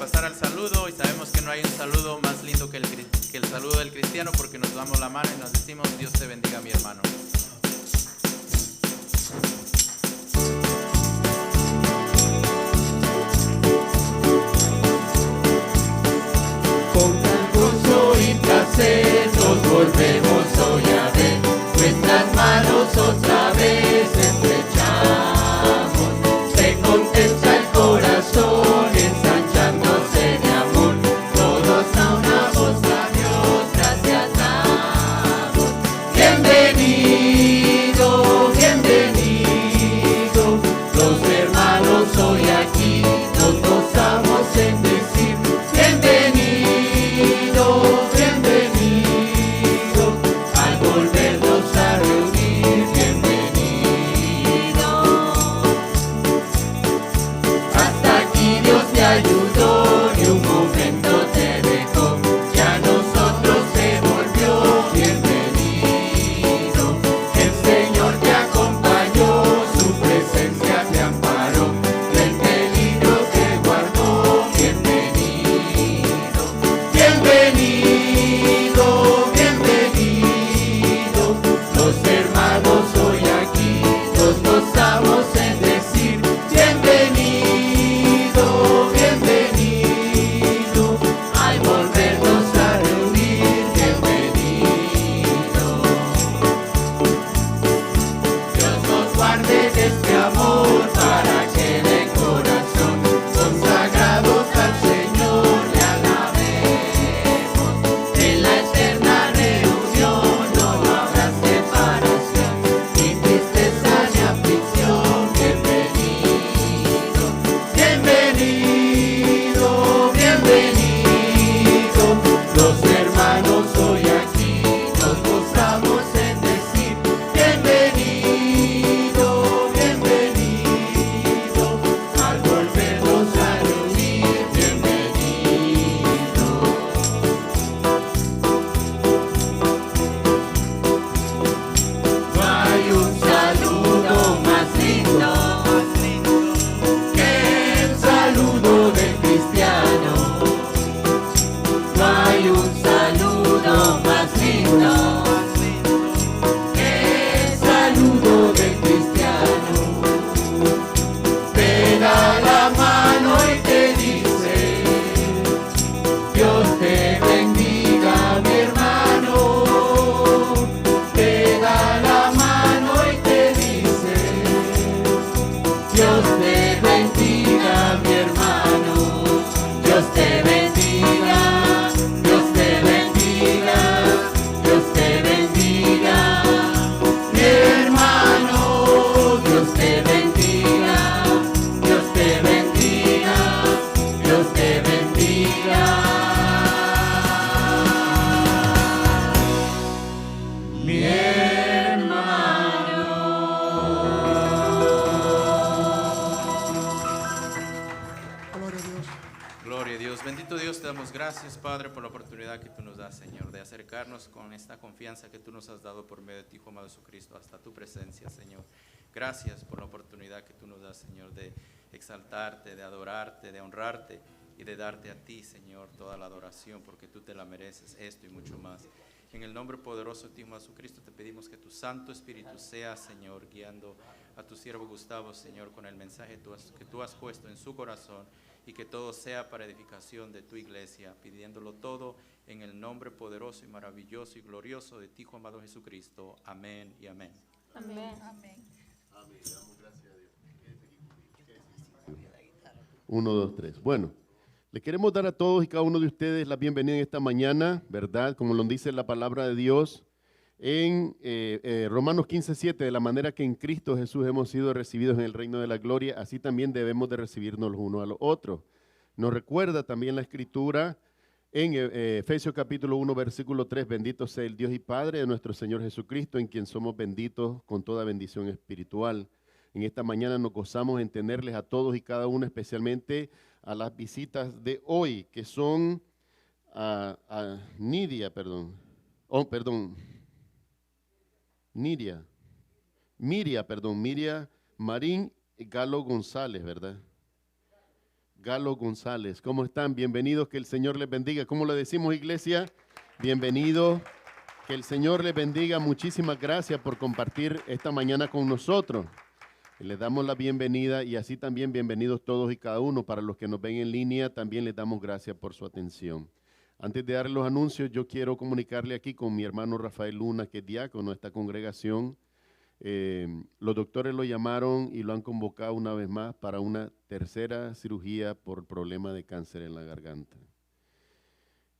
pasar al saludo, y sabemos que no hay un saludo más lindo que el saludo del cristiano, porque nos damos la mano y nos decimos: Dios te bendiga, mi hermano. Con gran gozo y placer nos volvemos hoy a ver, nuestras manos otra vez estrechamos. Se contenta el corazón ensanchándose de amor, todos a una voz a Dios gracias damos. Bienvenido, bienvenido, los hermanos hoy aquí nos gozamos en decir: bienvenido, bienvenido, al volvernos a reunir, bienvenido. Hasta aquí Dios te ayudó, ni un momento te dejó, ya nosotros se volvió, bienvenido. El Señor te acompañó, su presencia te amparó, del peligro te guardó, bienvenido. Bienvenido, bienvenido, los hermanos hoy aquí nos gozamos en decir: bienvenido, bienvenido, al volvernos a reunir, bienvenido. Dios nos guarde de este amor para que de corazón consagrados al Señor le alabemos. En la eterna reunión no habrá separación, ni tristeza ni aflicción. Bienvenido, bienvenido, bienvenido, los hermanos hoy aquí nos gozamos en decir: bienvenido, bienvenido, al volvernos a reunir, bienvenido. No hay un saludo más lindo que el saludo del cristiano. No hay un saludo más lindo que el saludo del cristiano. Te da la mano y te dice: Dios te bendiga, mi hermano. Te da la mano y te dice: Dios te bendiga, mi hermano. Dios te bendiga, Dios te bendiga, Dios te bendiga, mi hermano. Dios te bendiga, Dios te bendiga, Dios te bendiga, mi Gloria a Dios. Bendito Dios, te damos gracias, Padre, por la oportunidad que tú nos das, Señor, de acercarnos con esta confianza que tú nos has dado por medio de ti, Hijo amado Jesucristo, hasta tu presencia, Señor. Gracias por la oportunidad que tú nos das, Señor, de exaltarte, de adorarte, de honrarte y de darte a ti, Señor, toda la adoración, porque tú te la mereces, esto y mucho más. En el nombre poderoso de ti, Hijo Jesucristo, te pedimos que tu Santo Espíritu sea, Señor, guiando a tu siervo Gustavo, Señor, con el mensaje que tú has puesto en su corazón, y que todo sea para edificación de tu iglesia, pidiéndolo todo en el nombre poderoso y maravilloso y glorioso de ti, Hijo amado Jesucristo. Amén y amén. Amén. Amén. Damos gracias a Dios. 1, 2, 3. Bueno, le queremos dar a todos y cada uno de ustedes la bienvenida en esta mañana, ¿verdad? Como lo dice la palabra de Dios en Romanos 15:7, de la manera que en Cristo Jesús hemos sido recibidos en el reino de la gloria, así también debemos de recibirnos los unos a los otros. Nos recuerda también la Escritura en Efesios capítulo 1, versículo 3, bendito sea el Dios y Padre de nuestro Señor Jesucristo, en quien somos benditos con toda bendición espiritual. En esta mañana nos gozamos en tenerles a todos y cada uno, especialmente a las visitas de hoy, que son a Nidia, Miria Marín Galo González, ¿verdad? Galo González. ¿Cómo están? Bienvenidos, que el Señor les bendiga. ¿Cómo le decimos, iglesia? Bienvenidos, que el Señor les bendiga. Muchísimas gracias por compartir esta mañana con nosotros. Les damos la bienvenida y así también bienvenidos todos y cada uno. Para los que nos ven en línea, también les damos gracias por su atención. Antes de dar los anuncios, yo quiero comunicarle aquí con mi hermano Rafael Luna, que es diácono de esta congregación. Los doctores lo llamaron y lo han convocado una vez más para una tercera cirugía por problema de cáncer en la garganta.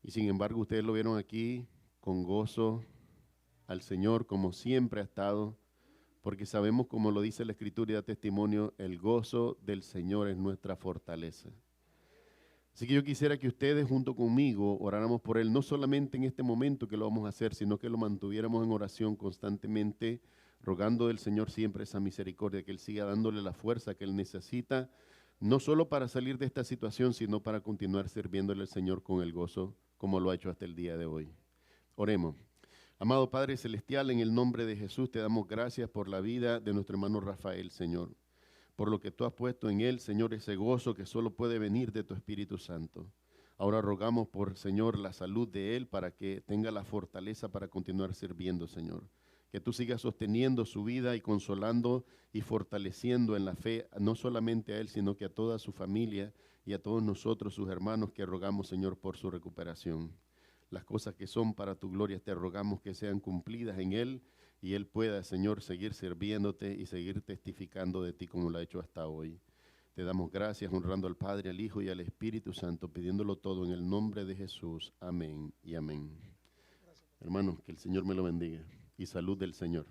Y sin embargo, ustedes lo vieron aquí con gozo al Señor, como siempre ha estado, porque sabemos, como lo dice la Escritura y da testimonio, el gozo del Señor es nuestra fortaleza. Así que yo quisiera que ustedes junto conmigo oráramos por Él, no solamente en este momento que lo vamos a hacer, sino que lo mantuviéramos en oración constantemente, rogando del Señor siempre esa misericordia, que Él siga dándole la fuerza que Él necesita, no solo para salir de esta situación, sino para continuar sirviéndole al Señor con el gozo, como lo ha hecho hasta el día de hoy. Oremos. Amado Padre Celestial, en el nombre de Jesús te damos gracias por la vida de nuestro hermano Rafael, Señor, por lo que tú has puesto en él, Señor, ese gozo que solo puede venir de tu Espíritu Santo. Ahora rogamos por, Señor, la salud de él para que tenga la fortaleza para continuar sirviendo, Señor. Que tú sigas sosteniendo su vida y consolando y fortaleciendo en la fe, no solamente a él, sino que a toda su familia y a todos nosotros, sus hermanos, que rogamos, Señor, por su recuperación. Las cosas que son para tu gloria te rogamos que sean cumplidas en él y él pueda, Señor, seguir sirviéndote y seguir testificando de ti como lo ha hecho hasta hoy. Te damos gracias, honrando al Padre, al Hijo y al Espíritu Santo, pidiéndolo todo en el nombre de Jesús. Amén y amén. Hermanos, que el Señor me lo bendiga. Y salud del Señor.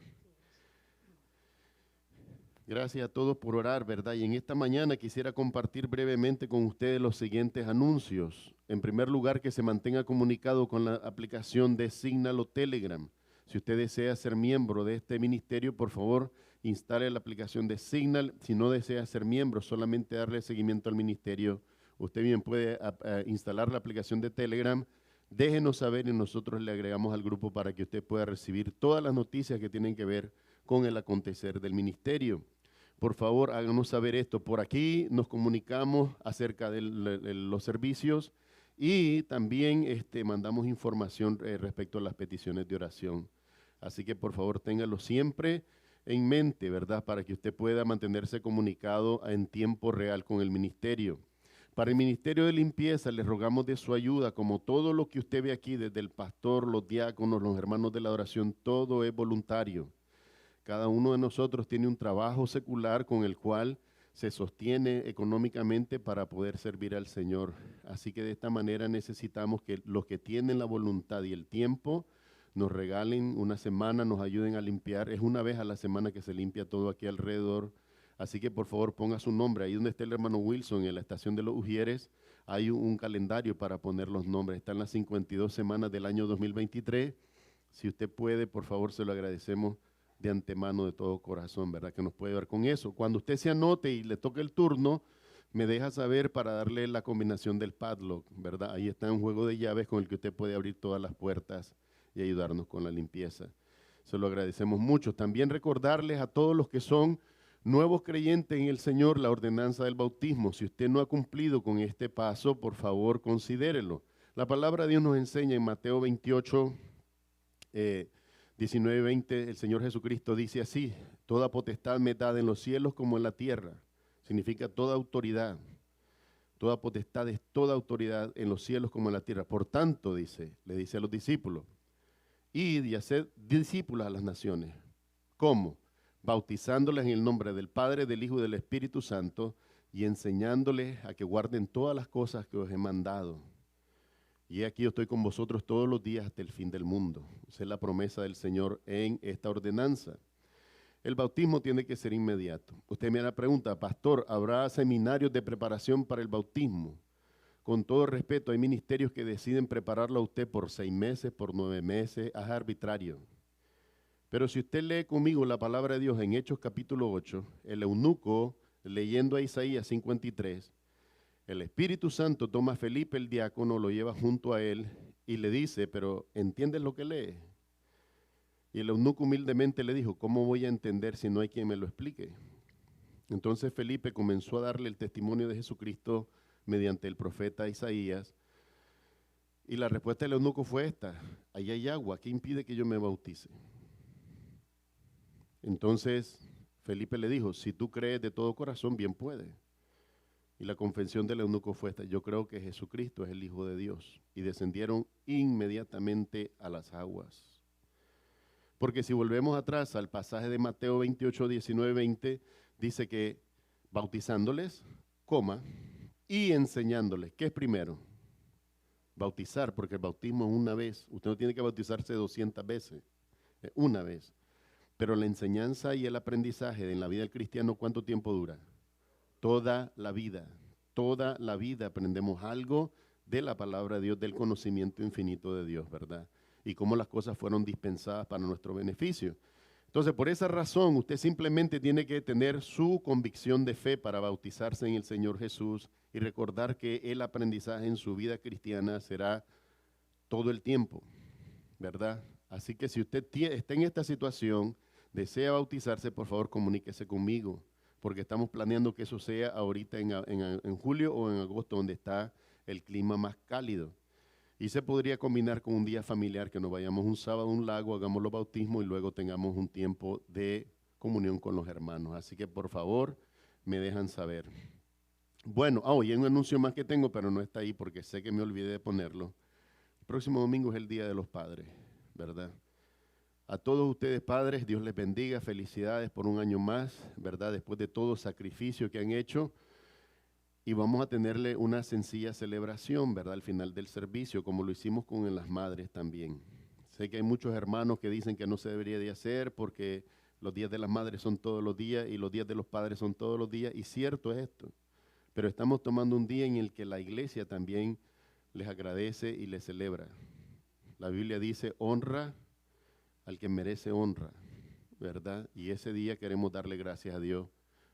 Gracias a todos por orar, ¿verdad? Y en esta mañana quisiera compartir brevemente con ustedes los siguientes anuncios. En primer lugar, que se mantenga comunicado con la aplicación de Signal o Telegram. Si usted desea ser miembro de este ministerio, por favor, instale la aplicación de Signal. Si no desea ser miembro, solamente darle seguimiento al ministerio. Usted bien puede instalar la aplicación de Telegram. Déjenos saber y nosotros le agregamos al grupo para que usted pueda recibir todas las noticias que tienen que ver con el acontecer del ministerio. Por favor, háganos saber esto. Por aquí nos comunicamos acerca de los servicios y también mandamos información respecto a las peticiones de oración. Así que por favor, téngalo siempre en mente, ¿verdad? Para que usted pueda mantenerse comunicado en tiempo real con el ministerio. Para el Ministerio de Limpieza les rogamos de su ayuda, como todo lo que usted ve aquí, desde el pastor, los diáconos, los hermanos de la oración, todo es voluntario. Cada uno de nosotros tiene un trabajo secular con el cual se sostiene económicamente para poder servir al Señor. Así que de esta manera necesitamos que los que tienen la voluntad y el tiempo nos regalen una semana, nos ayuden a limpiar. Es una vez a la semana que se limpia todo aquí alrededor. Así que por favor ponga su nombre. Ahí donde está el hermano Wilson, en la estación de los Ujieres, hay un calendario para poner los nombres. Están las 52 semanas del año 2023. Si usted puede, por favor, se lo agradecemos de antemano de todo corazón, ¿verdad? Que nos puede ver con eso. Cuando usted se anote y le toque el turno, me deja saber para darle la combinación del padlock, ¿verdad? Ahí está un juego de llaves con el que usted puede abrir todas las puertas y ayudarnos con la limpieza. Se lo agradecemos mucho. También recordarles a todos los que son nuevos creyentes en el Señor, la ordenanza del bautismo. Si usted no ha cumplido con este paso, por favor, considérelo. La palabra de Dios nos enseña en Mateo 28, 19 y 20, el Señor Jesucristo dice así: toda potestad me es dada en los cielos como en la tierra. Significa toda autoridad. Toda potestad es toda autoridad en los cielos como en la tierra. Por tanto, le dice a los discípulos, id y haced discípulos a las naciones. ¿Cómo? Bautizándoles en el nombre del Padre, del Hijo y del Espíritu Santo, y enseñándoles a que guarden todas las cosas que os he mandado. Y aquí yo estoy con vosotros todos los días hasta el fin del mundo. Esa es la promesa del Señor en esta ordenanza. El bautismo tiene que ser inmediato. Usted me hará pregunta, pastor, ¿habrá seminarios de preparación para el bautismo? Con todo respeto, hay ministerios que deciden prepararlo a usted por 6 meses, por 9 meses, es arbitrario. Pero si usted lee conmigo la palabra de Dios en Hechos capítulo 8, el eunuco, leyendo a Isaías 53, el Espíritu Santo toma a Felipe el diácono, lo lleva junto a él y le dice, pero ¿entiendes lo que lee? Y el eunuco humildemente le dijo, ¿cómo voy a entender si no hay quien me lo explique? Entonces Felipe comenzó a darle el testimonio de Jesucristo mediante el profeta Isaías. Y la respuesta del eunuco fue esta: allá hay agua, ¿qué impide que yo me bautice? Entonces Felipe le dijo: si tú crees de todo corazón, bien puede. Y la confesión del eunuco fue esta: yo creo que Jesucristo es el Hijo de Dios. Y descendieron inmediatamente a las aguas. Porque si volvemos atrás al pasaje de Mateo 28, 19, 20, dice que bautizándoles, y enseñándoles. ¿Qué es primero? Bautizar, porque el bautismo es una vez. Usted no tiene que bautizarse 200 veces, una vez. Pero la enseñanza y el aprendizaje en la vida del cristiano, ¿cuánto tiempo dura? Toda la vida. Toda la vida aprendemos algo de la palabra de Dios, del conocimiento infinito de Dios, ¿verdad? Y cómo las cosas fueron dispensadas para nuestro beneficio. Entonces, por esa razón, usted simplemente tiene que tener su convicción de fe para bautizarse en el Señor Jesús y recordar que el aprendizaje en su vida cristiana será todo el tiempo, ¿verdad? Así que si usted está en esta situación, desea bautizarse, por favor, comuníquese conmigo, porque estamos planeando que eso sea ahorita en julio o en agosto, donde está el clima más cálido. Y se podría combinar con un día familiar, que nos vayamos un sábado a un lago, hagamos los bautismos y luego tengamos un tiempo de comunión con los hermanos. Así que por favor, me dejan saber. Bueno, y hay un anuncio más que tengo, pero no está ahí porque sé que me olvidé de ponerlo. El próximo domingo es el Día de los Padres, ¿verdad? A todos ustedes padres, Dios les bendiga, felicidades por un año más, ¿verdad? Después de todo sacrificio que han hecho. Y vamos a tenerle una sencilla celebración, ¿verdad? Al final del servicio, como lo hicimos con las madres también. Sé que hay muchos hermanos que dicen que no se debería de hacer porque los días de las madres son todos los días y los días de los padres son todos los días. Y cierto es esto. Pero estamos tomando un día en el que la iglesia también les agradece y les celebra. La Biblia dice: honra al que merece honra, ¿verdad? Y ese día queremos darle gracias a Dios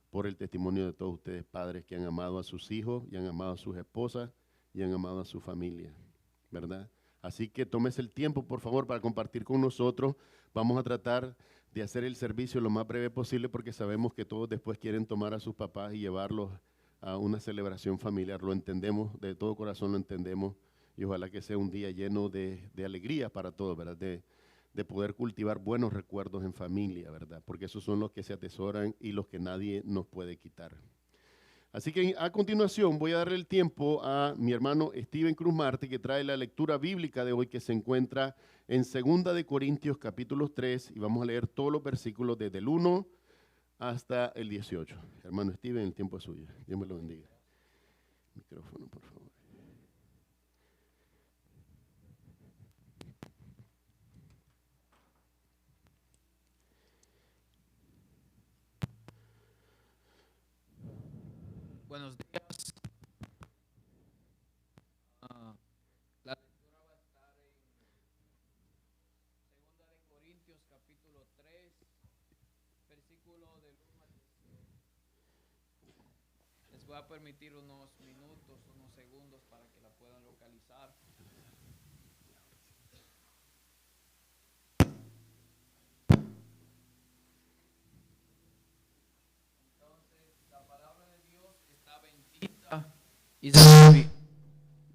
por el testimonio de todos ustedes padres que han amado a sus hijos y han amado a sus esposas y han amado a su familia, ¿verdad? Así que tómese el tiempo, por favor, para compartir con nosotros. Vamos a tratar de hacer el servicio lo más breve posible porque sabemos que todos después quieren tomar a sus papás y llevarlos a una celebración familiar. Lo entendemos, de todo corazón lo entendemos, y ojalá que sea un día lleno de alegría para todos, ¿verdad? De poder cultivar buenos recuerdos en familia, ¿verdad? Porque esos son los que se atesoran y los que nadie nos puede quitar. Así que a continuación voy a darle el tiempo a mi hermano Steven Cruz Marte, que trae la lectura bíblica de hoy, que se encuentra en 2 de Corintios capítulo 3, y vamos a leer todos los versículos desde el 1 hasta el 18. Hermano Steven, el tiempo es suyo. Dios me lo bendiga. Micrófono, por favor. Buenos días. La lectura va a estar en 2 de Corintios capítulo 3, versículo del 1 al 18. Les voy a permitir unos minutos, unos segundos para que la puedan localizar.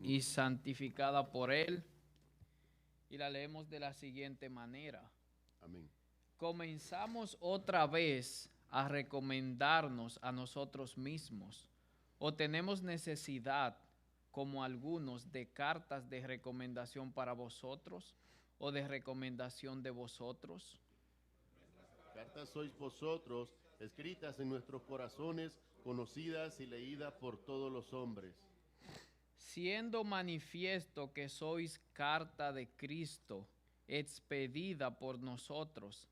Y santificada por Él, y la leemos de la siguiente manera. Amén. Comenzamos otra vez a recomendarnos a nosotros mismos, o tenemos necesidad, como algunos, de cartas de recomendación para vosotros, o de recomendación de vosotros. Cartas sois vosotros, escritas en nuestros corazones, conocidas y leídas por todos los hombres. Siendo manifiesto que sois carta de Cristo, expedida por nosotros,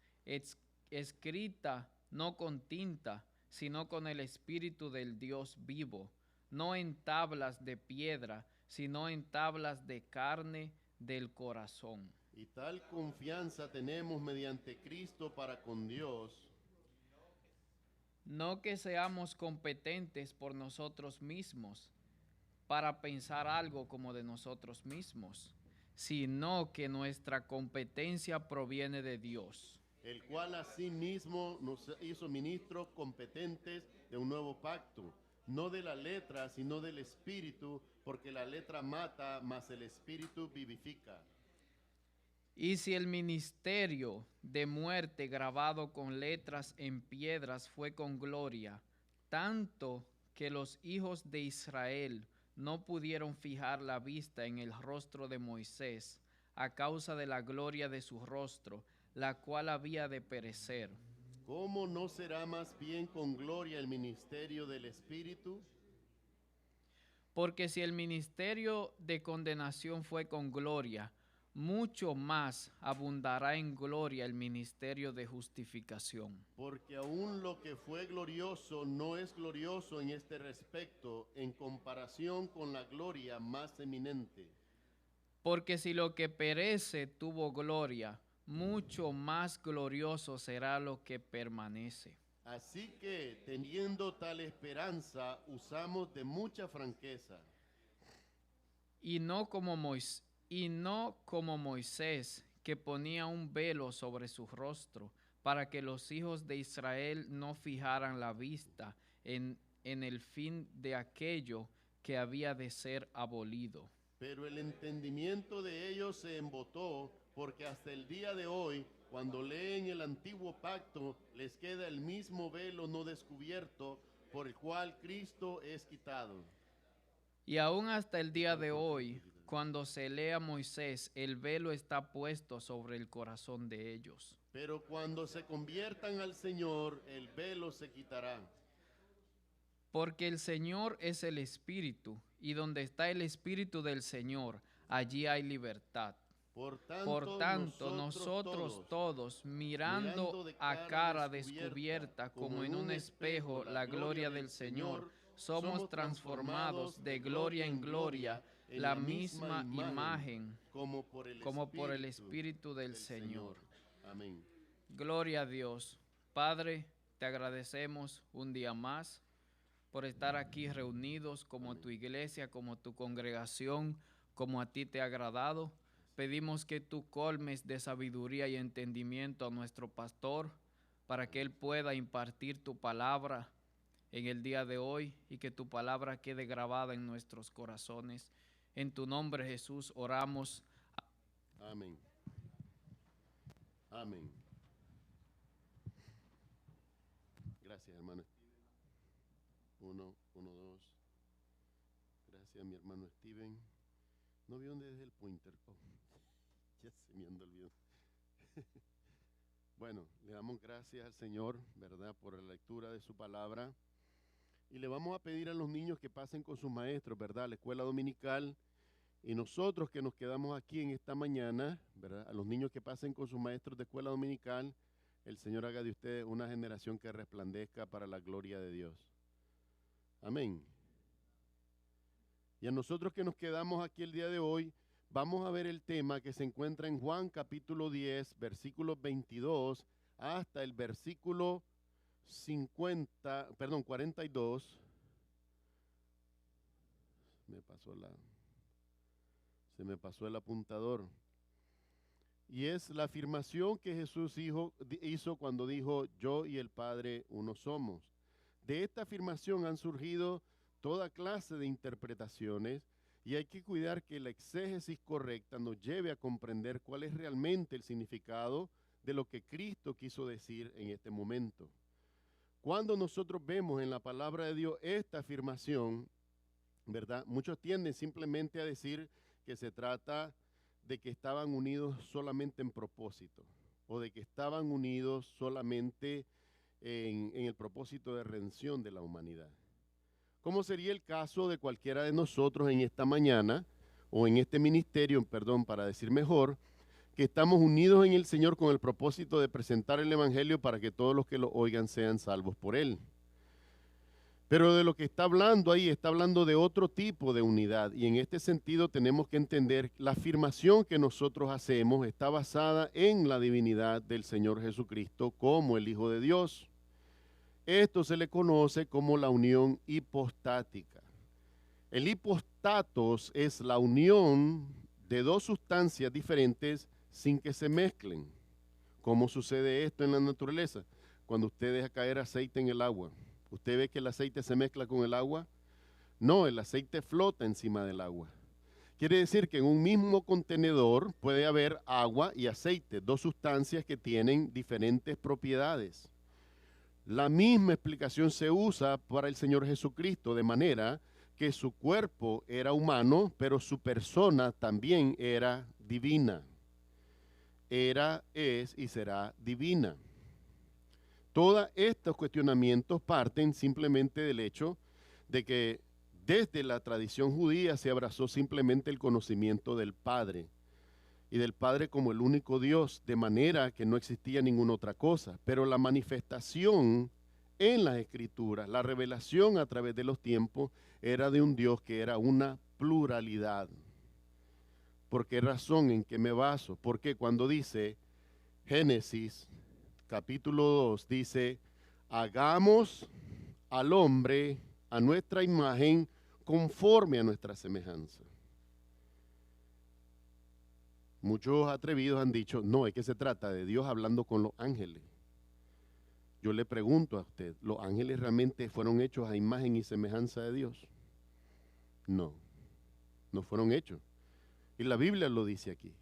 escrita no con tinta, sino con el Espíritu del Dios vivo, no en tablas de piedra, sino en tablas de carne del corazón. Y tal confianza tenemos mediante Cristo para con Dios. No que seamos competentes por nosotros mismos, para pensar algo como de nosotros mismos, sino que nuestra competencia proviene de Dios, El cual asimismo nos hizo ministros competentes de un nuevo pacto, no de la letra, sino del espíritu, porque la letra mata, mas el espíritu vivifica. Y si el ministerio de muerte grabado con letras en piedras fue con gloria, tanto que los hijos de Israel no pudieron fijar la vista en el rostro de Moisés a causa de la gloria de su rostro, la cual había de perecer. ¿Cómo no será más bien con gloria el ministerio del espíritu? Porque si el ministerio de condenación fue con gloria, mucho más abundará en gloria el ministerio de justificación. Porque aún lo que fue glorioso no es glorioso en este respecto, en comparación con la gloria más eminente. Porque si lo que perece tuvo gloria, mucho más glorioso será lo que permanece. Así que, teniendo tal esperanza, usamos de mucha franqueza. Y no como Moisés, que ponía un velo sobre su rostro, para que los hijos de Israel no fijaran la vista en el fin de aquello que había de ser abolido. Pero el entendimiento de ellos se embotó, porque hasta el día de hoy, cuando leen el antiguo pacto, les queda el mismo velo no descubierto, por el cual Cristo es quitado. Y aún hasta el día de hoy, cuando se lea Moisés, el velo está puesto sobre el corazón de ellos. Pero cuando se conviertan al Señor, el velo se quitará. Porque el Señor es el Espíritu, y donde está el Espíritu del Señor, allí hay libertad. Por tanto, nosotros todos, mirando a cara descubierta como en un espejo la gloria del Señor, somos transformados de gloria en gloria, la misma imagen, como por el Espíritu del Señor. Amén. Gloria a Dios. Padre, te agradecemos un día más por estar aquí reunidos como tu iglesia, como tu congregación, como a ti te ha agradado. Pedimos que tú colmes de sabiduría y entendimiento a nuestro pastor para que él pueda impartir tu palabra en el día de hoy y que tu palabra quede grabada en nuestros corazones. En tu nombre, Jesús, oramos. Amén. Amén. Gracias, hermano Steven. 1, 2. Gracias, mi hermano Steven. ¿No vio dónde es el pointer? Oh, ya se me anda olvidando. Bueno, le damos gracias al Señor, ¿verdad?, por la lectura de su palabra. Y le vamos a pedir a los niños que pasen con sus maestros, ¿verdad?, a la escuela dominical. Y nosotros que nos quedamos aquí en esta mañana, ¿verdad?, a los niños que pasen con sus maestros de escuela dominical, el Señor haga de ustedes una generación que resplandezca para la gloria de Dios. Amén. Y a nosotros que nos quedamos aquí el día de hoy, vamos a ver el tema que se encuentra en Juan capítulo 10, versículos 22 hasta el versículo 42. Se me pasó el apuntador. Y es la afirmación que Jesús hizo cuando dijo, yo y el Padre uno somos. De esta afirmación han surgido toda clase de interpretaciones y hay que cuidar que la exégesis correcta nos lleve a comprender cuál es realmente el significado de lo que Cristo quiso decir en este momento. Cuando nosotros vemos en la palabra de Dios esta afirmación, ¿verdad?, muchos tienden simplemente a decir que se trata de que estaban unidos solamente en propósito o de que estaban unidos solamente en el propósito de redención de la humanidad. ¿Cómo sería el caso de cualquiera de nosotros en esta mañana o en este ministerio, para decir mejor, que estamos unidos en el Señor con el propósito de presentar el Evangelio para que todos los que lo oigan sean salvos por Él? Pero de lo que está hablando ahí, está hablando de otro tipo de unidad. Y en este sentido tenemos que entender la afirmación que nosotros hacemos está basada en la divinidad del Señor Jesucristo como el Hijo de Dios. Esto se le conoce como la unión hipostática. El hipostatos es la unión de dos sustancias diferentes sin que se mezclen. ¿Cómo sucede esto en la naturaleza? Cuando usted deja caer aceite en el agua. ¿Usted ve que el aceite se mezcla con el agua? No, el aceite flota encima del agua. Quiere decir que en un mismo contenedor puede haber agua y aceite, dos sustancias que tienen diferentes propiedades. La misma explicación se usa para el Señor Jesucristo, de manera que su cuerpo era humano, pero su persona también era divina. Era, es y será divina. Todos estos cuestionamientos parten simplemente del hecho de que desde la tradición judía se abrazó simplemente el conocimiento del Padre y del Padre como el único Dios, de manera que no existía ninguna otra cosa. Pero la manifestación en las Escrituras, la revelación a través de los tiempos, era de un Dios que era una pluralidad. ¿Por qué razón? ¿En qué me baso? Porque cuando dice Génesis capítulo 2, dice, hagamos al hombre a nuestra imagen conforme a nuestra semejanza. Muchos atrevidos han dicho, no, es que se trata de Dios hablando con los ángeles. Yo le pregunto a usted, ¿los ángeles realmente fueron hechos a imagen y semejanza de Dios? No, no fueron hechos. Y la Biblia lo dice aquí.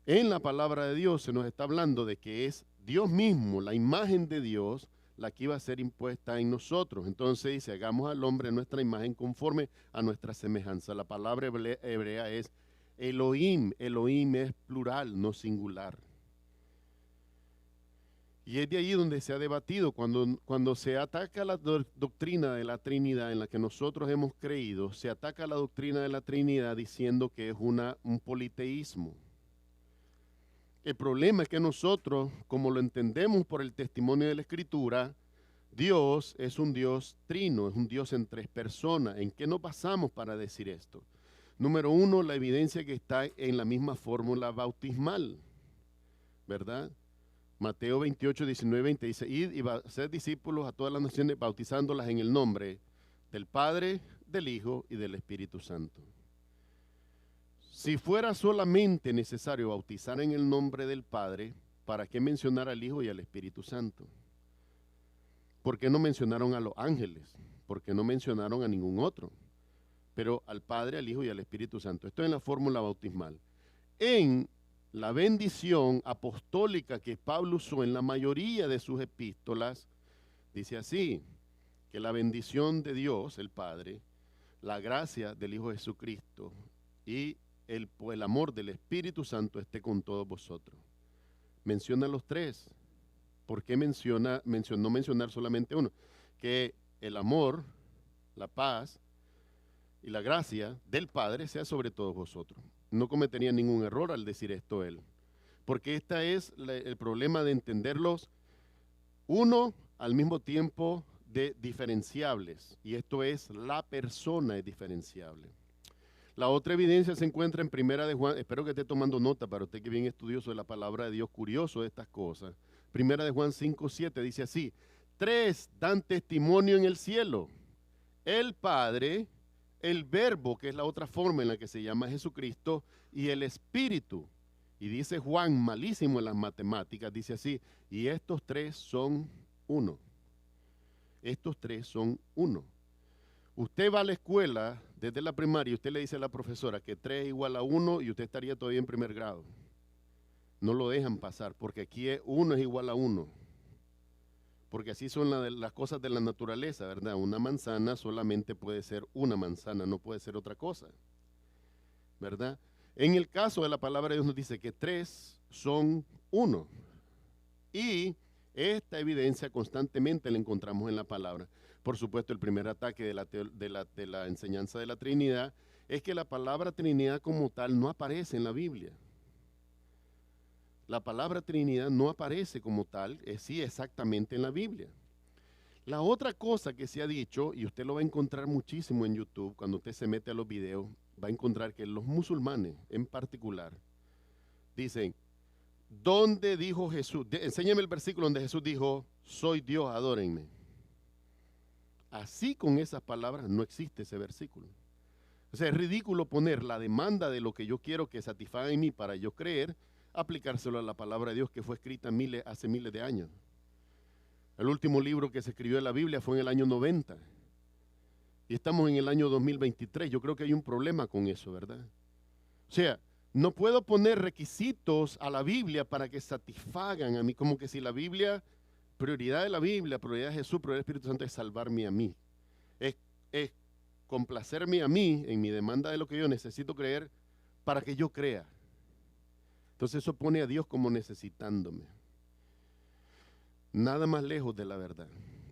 En la palabra de Dios se nos está hablando de que es Dios mismo, la imagen de Dios, la que iba a ser impuesta en nosotros. Entonces dice, hagamos al hombre nuestra imagen conforme a nuestra semejanza. La palabra hebrea es Elohim. Elohim es plural, no singular. Y es de allí donde se ha debatido, cuando se ataca la doctrina de la Trinidad en la que nosotros hemos creído, se ataca la doctrina de la Trinidad diciendo que es un politeísmo. El problema es que nosotros, como lo entendemos por el testimonio de la Escritura, Dios es un Dios trino, es un Dios en tres personas. ¿En qué nos basamos para decir esto? Número uno, la evidencia que está en la misma fórmula bautismal, ¿verdad? Mateo 28, 19, 20 dice, id y haced discípulos a todas las naciones, bautizándolas en el nombre del Padre, del Hijo y del Espíritu Santo. Si fuera solamente necesario bautizar en el nombre del Padre, ¿para qué mencionar al Hijo y al Espíritu Santo? ¿Por qué no mencionaron a los ángeles? ¿Por qué no mencionaron a ningún otro? Pero al Padre, al Hijo y al Espíritu Santo. Esto es en la fórmula bautismal. En la bendición apostólica que Pablo usó en la mayoría de sus epístolas, dice así, que la bendición de Dios, el Padre, la gracia del Hijo Jesucristo y el amor del Espíritu Santo esté con todos vosotros. Menciona los tres. ¿Por qué no mencionar solamente uno? Que el amor, la paz y la gracia del Padre sea sobre todos vosotros. No cometería ningún error al decir esto él. Porque este es el problema de entenderlos uno al mismo tiempo de diferenciables. Y esto es, la persona es diferenciable. La otra evidencia se encuentra en Primera de Juan. Espero que esté tomando nota para usted que es bien estudioso de la palabra de Dios, curioso de estas cosas. Primera de Juan 5:7 dice así, tres dan testimonio en el cielo, el Padre, el Verbo, que es la otra forma en la que se llama Jesucristo, y el Espíritu. Y dice Juan, malísimo en las matemáticas, dice así, y estos tres son uno. Estos tres son uno. Usted va a la escuela desde la primaria y usted le dice a la profesora que 3 es igual a 1 y usted estaría todavía en primer grado. No lo dejan pasar porque aquí 1 es igual a 1. Porque así son las cosas de la naturaleza, ¿verdad? Una manzana solamente puede ser una manzana, no puede ser otra cosa, ¿verdad? En el caso de la palabra de Dios nos dice que 3 son 1. Y esta evidencia constantemente la encontramos en la palabra. Por supuesto, el primer ataque de la enseñanza de la Trinidad es que la palabra Trinidad como tal no aparece en la Biblia. La palabra Trinidad no aparece como tal, sí exactamente en la Biblia. La otra cosa que se ha dicho, y usted lo va a encontrar muchísimo en YouTube, cuando usted se mete a los videos, va a encontrar que los musulmanes en particular dicen, ¿dónde dijo Jesús? Enséñame el versículo donde Jesús dijo, soy Dios, adórenme. Así con esas palabras no existe ese versículo. O sea, es ridículo poner la demanda de lo que yo quiero que satisfaga en mí para yo creer, aplicárselo a la palabra de Dios que fue escrita hace miles de años. El último libro que se escribió de la Biblia fue en el año 90. Y estamos en el año 2023. Yo creo que hay un problema con eso, ¿verdad? O sea, no puedo poner requisitos a la Biblia para que satisfagan a mí. Como que si la Biblia, prioridad de la Biblia, prioridad de Jesús, prioridad del Espíritu Santo es salvarme a mí. Es complacerme a mí en mi demanda de lo que yo necesito creer para que yo crea. Entonces eso pone a Dios como necesitándome. Nada más lejos de la verdad.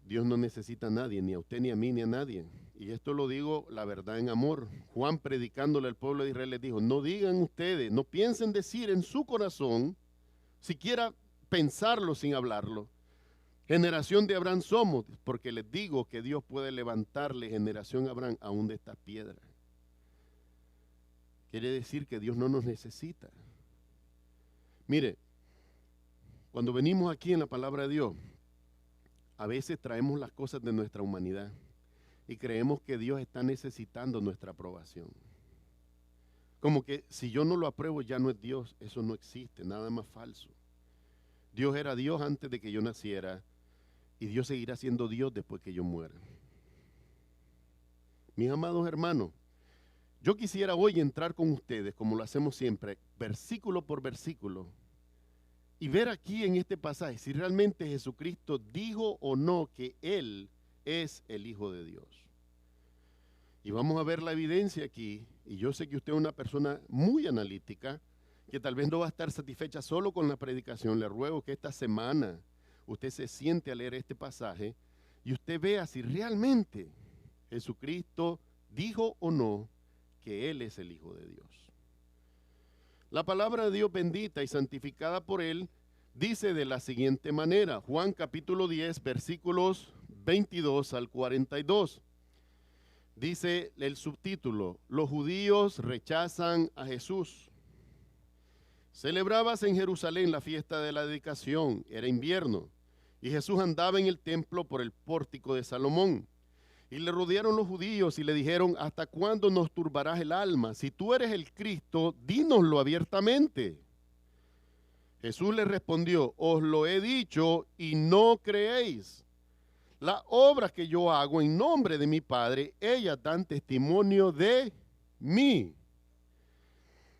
Dios no necesita a nadie, ni a usted, ni a mí, ni a nadie. Y esto lo digo la verdad en amor. Juan, predicándole al pueblo de Israel, les dijo, no digan ustedes, no piensen decir en su corazón, siquiera pensarlo sin hablarlo, generación de Abraham somos, porque les digo que Dios puede levantarle generación a Abraham aún de estas piedras. Quiere decir que Dios no nos necesita. Mire, cuando venimos aquí en la palabra de Dios, a veces traemos las cosas de nuestra humanidad y creemos que Dios está necesitando nuestra aprobación. Como que si yo no lo apruebo ya no es Dios, eso no existe, nada más falso. Dios era Dios antes de que yo naciera y Dios seguirá siendo Dios después que yo muera. Mis amados hermanos, yo quisiera hoy entrar con ustedes, como lo hacemos siempre, versículo por versículo, y ver aquí en este pasaje si realmente Jesucristo dijo o no que Él es el Hijo de Dios. Y vamos a ver la evidencia aquí, y yo sé que usted es una persona muy analítica, que tal vez no va a estar satisfecha solo con la predicación. Le ruego que esta semana usted se siente a leer este pasaje y usted vea si realmente Jesucristo dijo o no que Él es el Hijo de Dios. La palabra de Dios bendita y santificada por Él dice de la siguiente manera, Juan capítulo 10, versículos 22 al 42. Dice el subtítulo, los judíos rechazan a Jesús. Celebrábase en Jerusalén la fiesta de la dedicación, era invierno, y Jesús andaba en el templo por el pórtico de Salomón. Y le rodearon los judíos y le dijeron, ¿hasta cuándo nos turbarás el alma? Si tú eres el Cristo, dínoslo abiertamente. Jesús le respondió, os lo he dicho y no creéis. Las obras que yo hago en nombre de mi Padre, ellas dan testimonio de mí.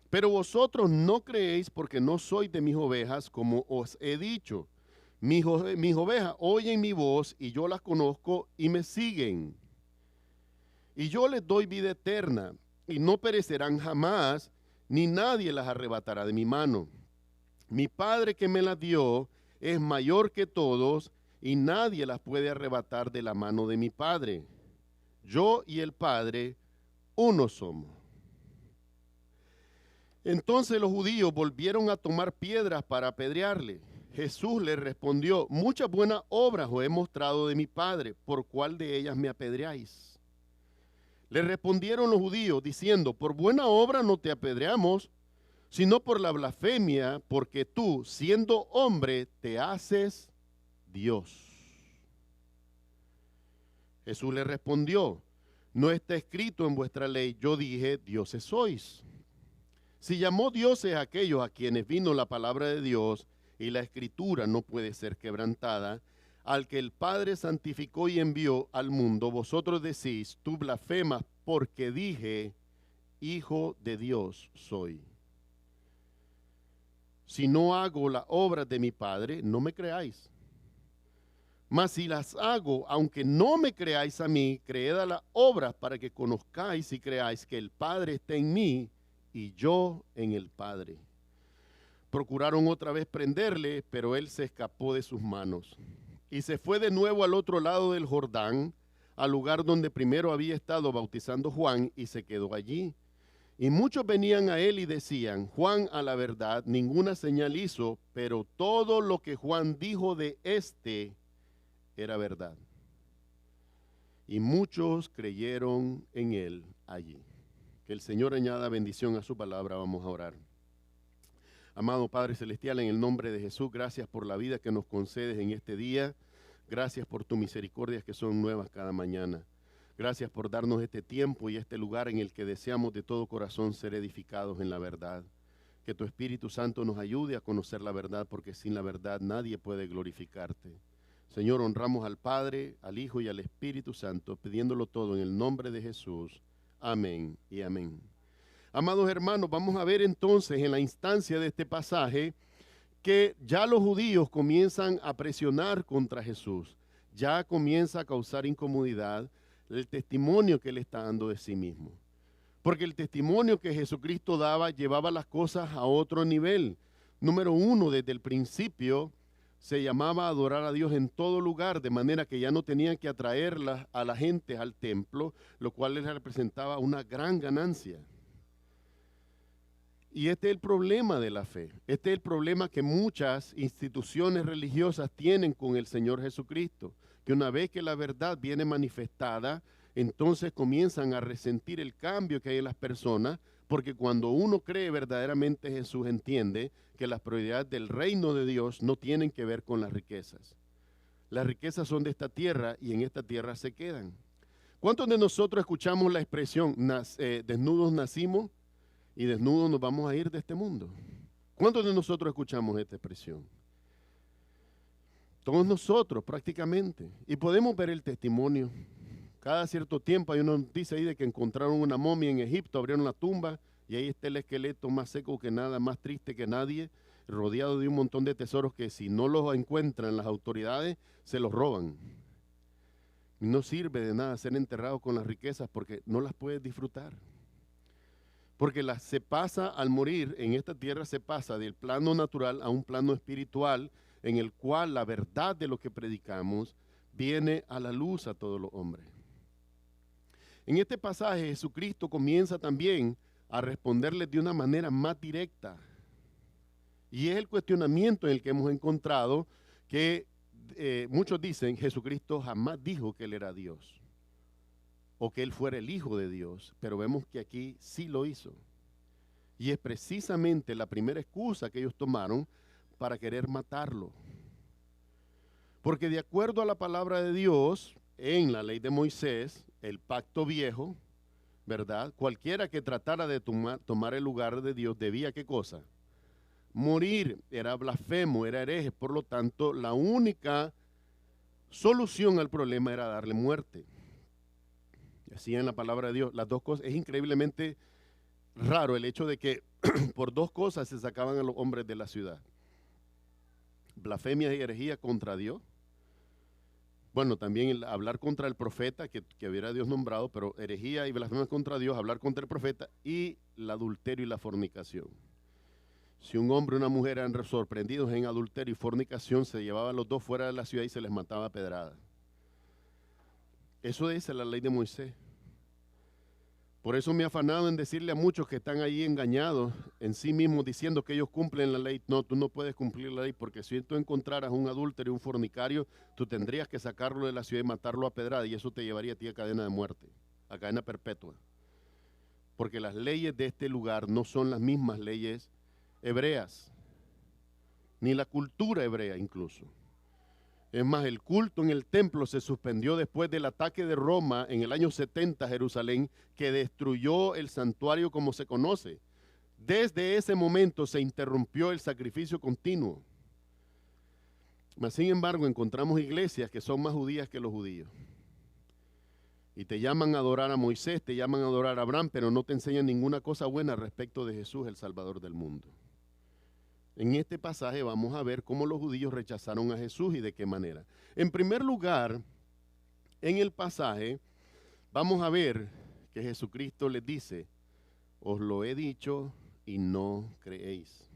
Pero vosotros no creéis porque no sois de mis ovejas, como os he dicho. Mis ovejas oyen mi voz y yo las conozco y me siguen. Y yo les doy vida eterna y no perecerán jamás, ni nadie las arrebatará de mi mano. Mi Padre que me las dio es mayor que todos y nadie las puede arrebatar de la mano de mi Padre. Yo y el Padre, uno somos. Entonces los judíos volvieron a tomar piedras para apedrearle. Jesús le respondió, muchas buenas obras os he mostrado de mi Padre, ¿por cuál de ellas me apedreáis? Le respondieron los judíos diciendo, por buena obra no te apedreamos, sino por la blasfemia, porque tú, siendo hombre, te haces Dios. Jesús le respondió, no está escrito en vuestra ley, yo dije, dioses sois. Si llamó dioses a aquellos a quienes vino la palabra de Dios, y la escritura no puede ser quebrantada, al que el Padre santificó y envió al mundo, vosotros decís, tú blasfemas, porque dije, Hijo de Dios soy. Si no hago las obras de mi Padre, no me creáis. Mas si las hago, aunque no me creáis a mí, creed a las obras para que conozcáis y creáis que el Padre está en mí y yo en el Padre. Procuraron otra vez prenderle, pero él se escapó de sus manos. Y se fue de nuevo al otro lado del Jordán, al lugar donde primero había estado bautizando Juan, y se quedó allí. Y muchos venían a él y decían, Juan a la verdad ninguna señal hizo, pero todo lo que Juan dijo de éste era verdad. Y muchos creyeron en él allí. Que el Señor añada bendición a su palabra. Vamos a orar. Amado Padre Celestial, en el nombre de Jesús, gracias por la vida que nos concedes en este día. Gracias por tus misericordias que son nuevas cada mañana. Gracias por darnos este tiempo y este lugar en el que deseamos de todo corazón ser edificados en la verdad. Que tu Espíritu Santo nos ayude a conocer la verdad, porque sin la verdad nadie puede glorificarte. Señor, honramos al Padre, al Hijo y al Espíritu Santo, pidiéndolo todo en el nombre de Jesús. Amén y amén. Amados hermanos, vamos a ver entonces en la instancia de este pasaje que ya los judíos comienzan a presionar contra Jesús. Ya comienza a causar incomodidad el testimonio que él está dando de sí mismo. Porque el testimonio que Jesucristo daba llevaba las cosas a otro nivel. Número uno, desde el principio se llamaba a adorar a Dios en todo lugar, de manera que ya no tenían que atraer a la gente al templo, lo cual les representaba una gran ganancia. Y este es el problema de la fe. Este es el problema que muchas instituciones religiosas tienen con el Señor Jesucristo, que una vez que la verdad viene manifestada, entonces comienzan a resentir el cambio que hay en las personas, porque cuando uno cree verdaderamente en Jesús, entiende que las prioridades del reino de Dios no tienen que ver con las riquezas. Las riquezas son de esta tierra y en esta tierra se quedan. ¿Cuántos de nosotros escuchamos la expresión, desnudos nacimos y desnudos nos vamos a ir de este mundo? ¿Cuántos de nosotros escuchamos esta expresión? Todos nosotros prácticamente. Y podemos ver el testimonio. Cada cierto tiempo hay una noticia ahí de que encontraron una momia en Egipto, abrieron la tumba y ahí está el esqueleto más seco que nada, más triste que nadie, rodeado de un montón de tesoros que si no los encuentran las autoridades, se los roban. No sirve de nada ser enterrado con las riquezas porque no las puedes disfrutar. Porque se pasa al morir en esta tierra, se pasa del plano natural a un plano espiritual en el cual la verdad de lo que predicamos viene a la luz a todos los hombres. En este pasaje Jesucristo comienza también a responderles de una manera más directa. Y es el cuestionamiento en el que hemos encontrado que muchos dicen Jesucristo jamás dijo que Él era Dios o que Él fuera el Hijo de Dios, pero vemos que aquí sí lo hizo. Y es precisamente la primera excusa que ellos tomaron para querer matarlo. Porque de acuerdo a la palabra de Dios, en la ley de Moisés, el pacto viejo, ¿verdad? Cualquiera que tratara de tomar el lugar de Dios debía, ¿qué cosa? Morir. Era blasfemo, era hereje. Por lo tanto, la única solución al problema era darle muerte. Y así en la palabra de Dios, las dos cosas, es increíblemente raro el hecho de que por dos cosas se sacaban a los hombres de la ciudad. Blasfemia y herejía contra Dios. Bueno, también el hablar contra el profeta que hubiera Dios nombrado, pero herejía y blasfemia contra Dios, hablar contra el profeta y el adulterio y la fornicación. Si un hombre y una mujer eran sorprendidos en adulterio y fornicación, se llevaban los dos fuera de la ciudad y se les mataba a pedradas. Eso dice la ley de Moisés. Por eso me he afanado en decirle a muchos que están ahí engañados en sí mismos diciendo que ellos cumplen la ley. No, tú no puedes cumplir la ley porque si tú encontraras un adúltero y un fornicario, tú tendrías que sacarlo de la ciudad y matarlo a pedrada y eso te llevaría a ti a cadena de muerte, a cadena perpetua. Porque las leyes de este lugar no son las mismas leyes hebreas, ni la cultura hebrea incluso. Es más, el culto en el templo se suspendió después del ataque de Roma en el año 70 a Jerusalén, que destruyó el santuario como se conoce. Desde ese momento se interrumpió el sacrificio continuo. Mas, sin embargo, encontramos iglesias que son más judías que los judíos. Y te llaman a adorar a Moisés, te llaman a adorar a Abraham, pero no te enseñan ninguna cosa buena respecto de Jesús, el Salvador del mundo. En este pasaje vamos a ver cómo los judíos rechazaron a Jesús y de qué manera. En primer lugar, en el pasaje, vamos a ver que Jesucristo les dice, os lo he dicho y no creéis.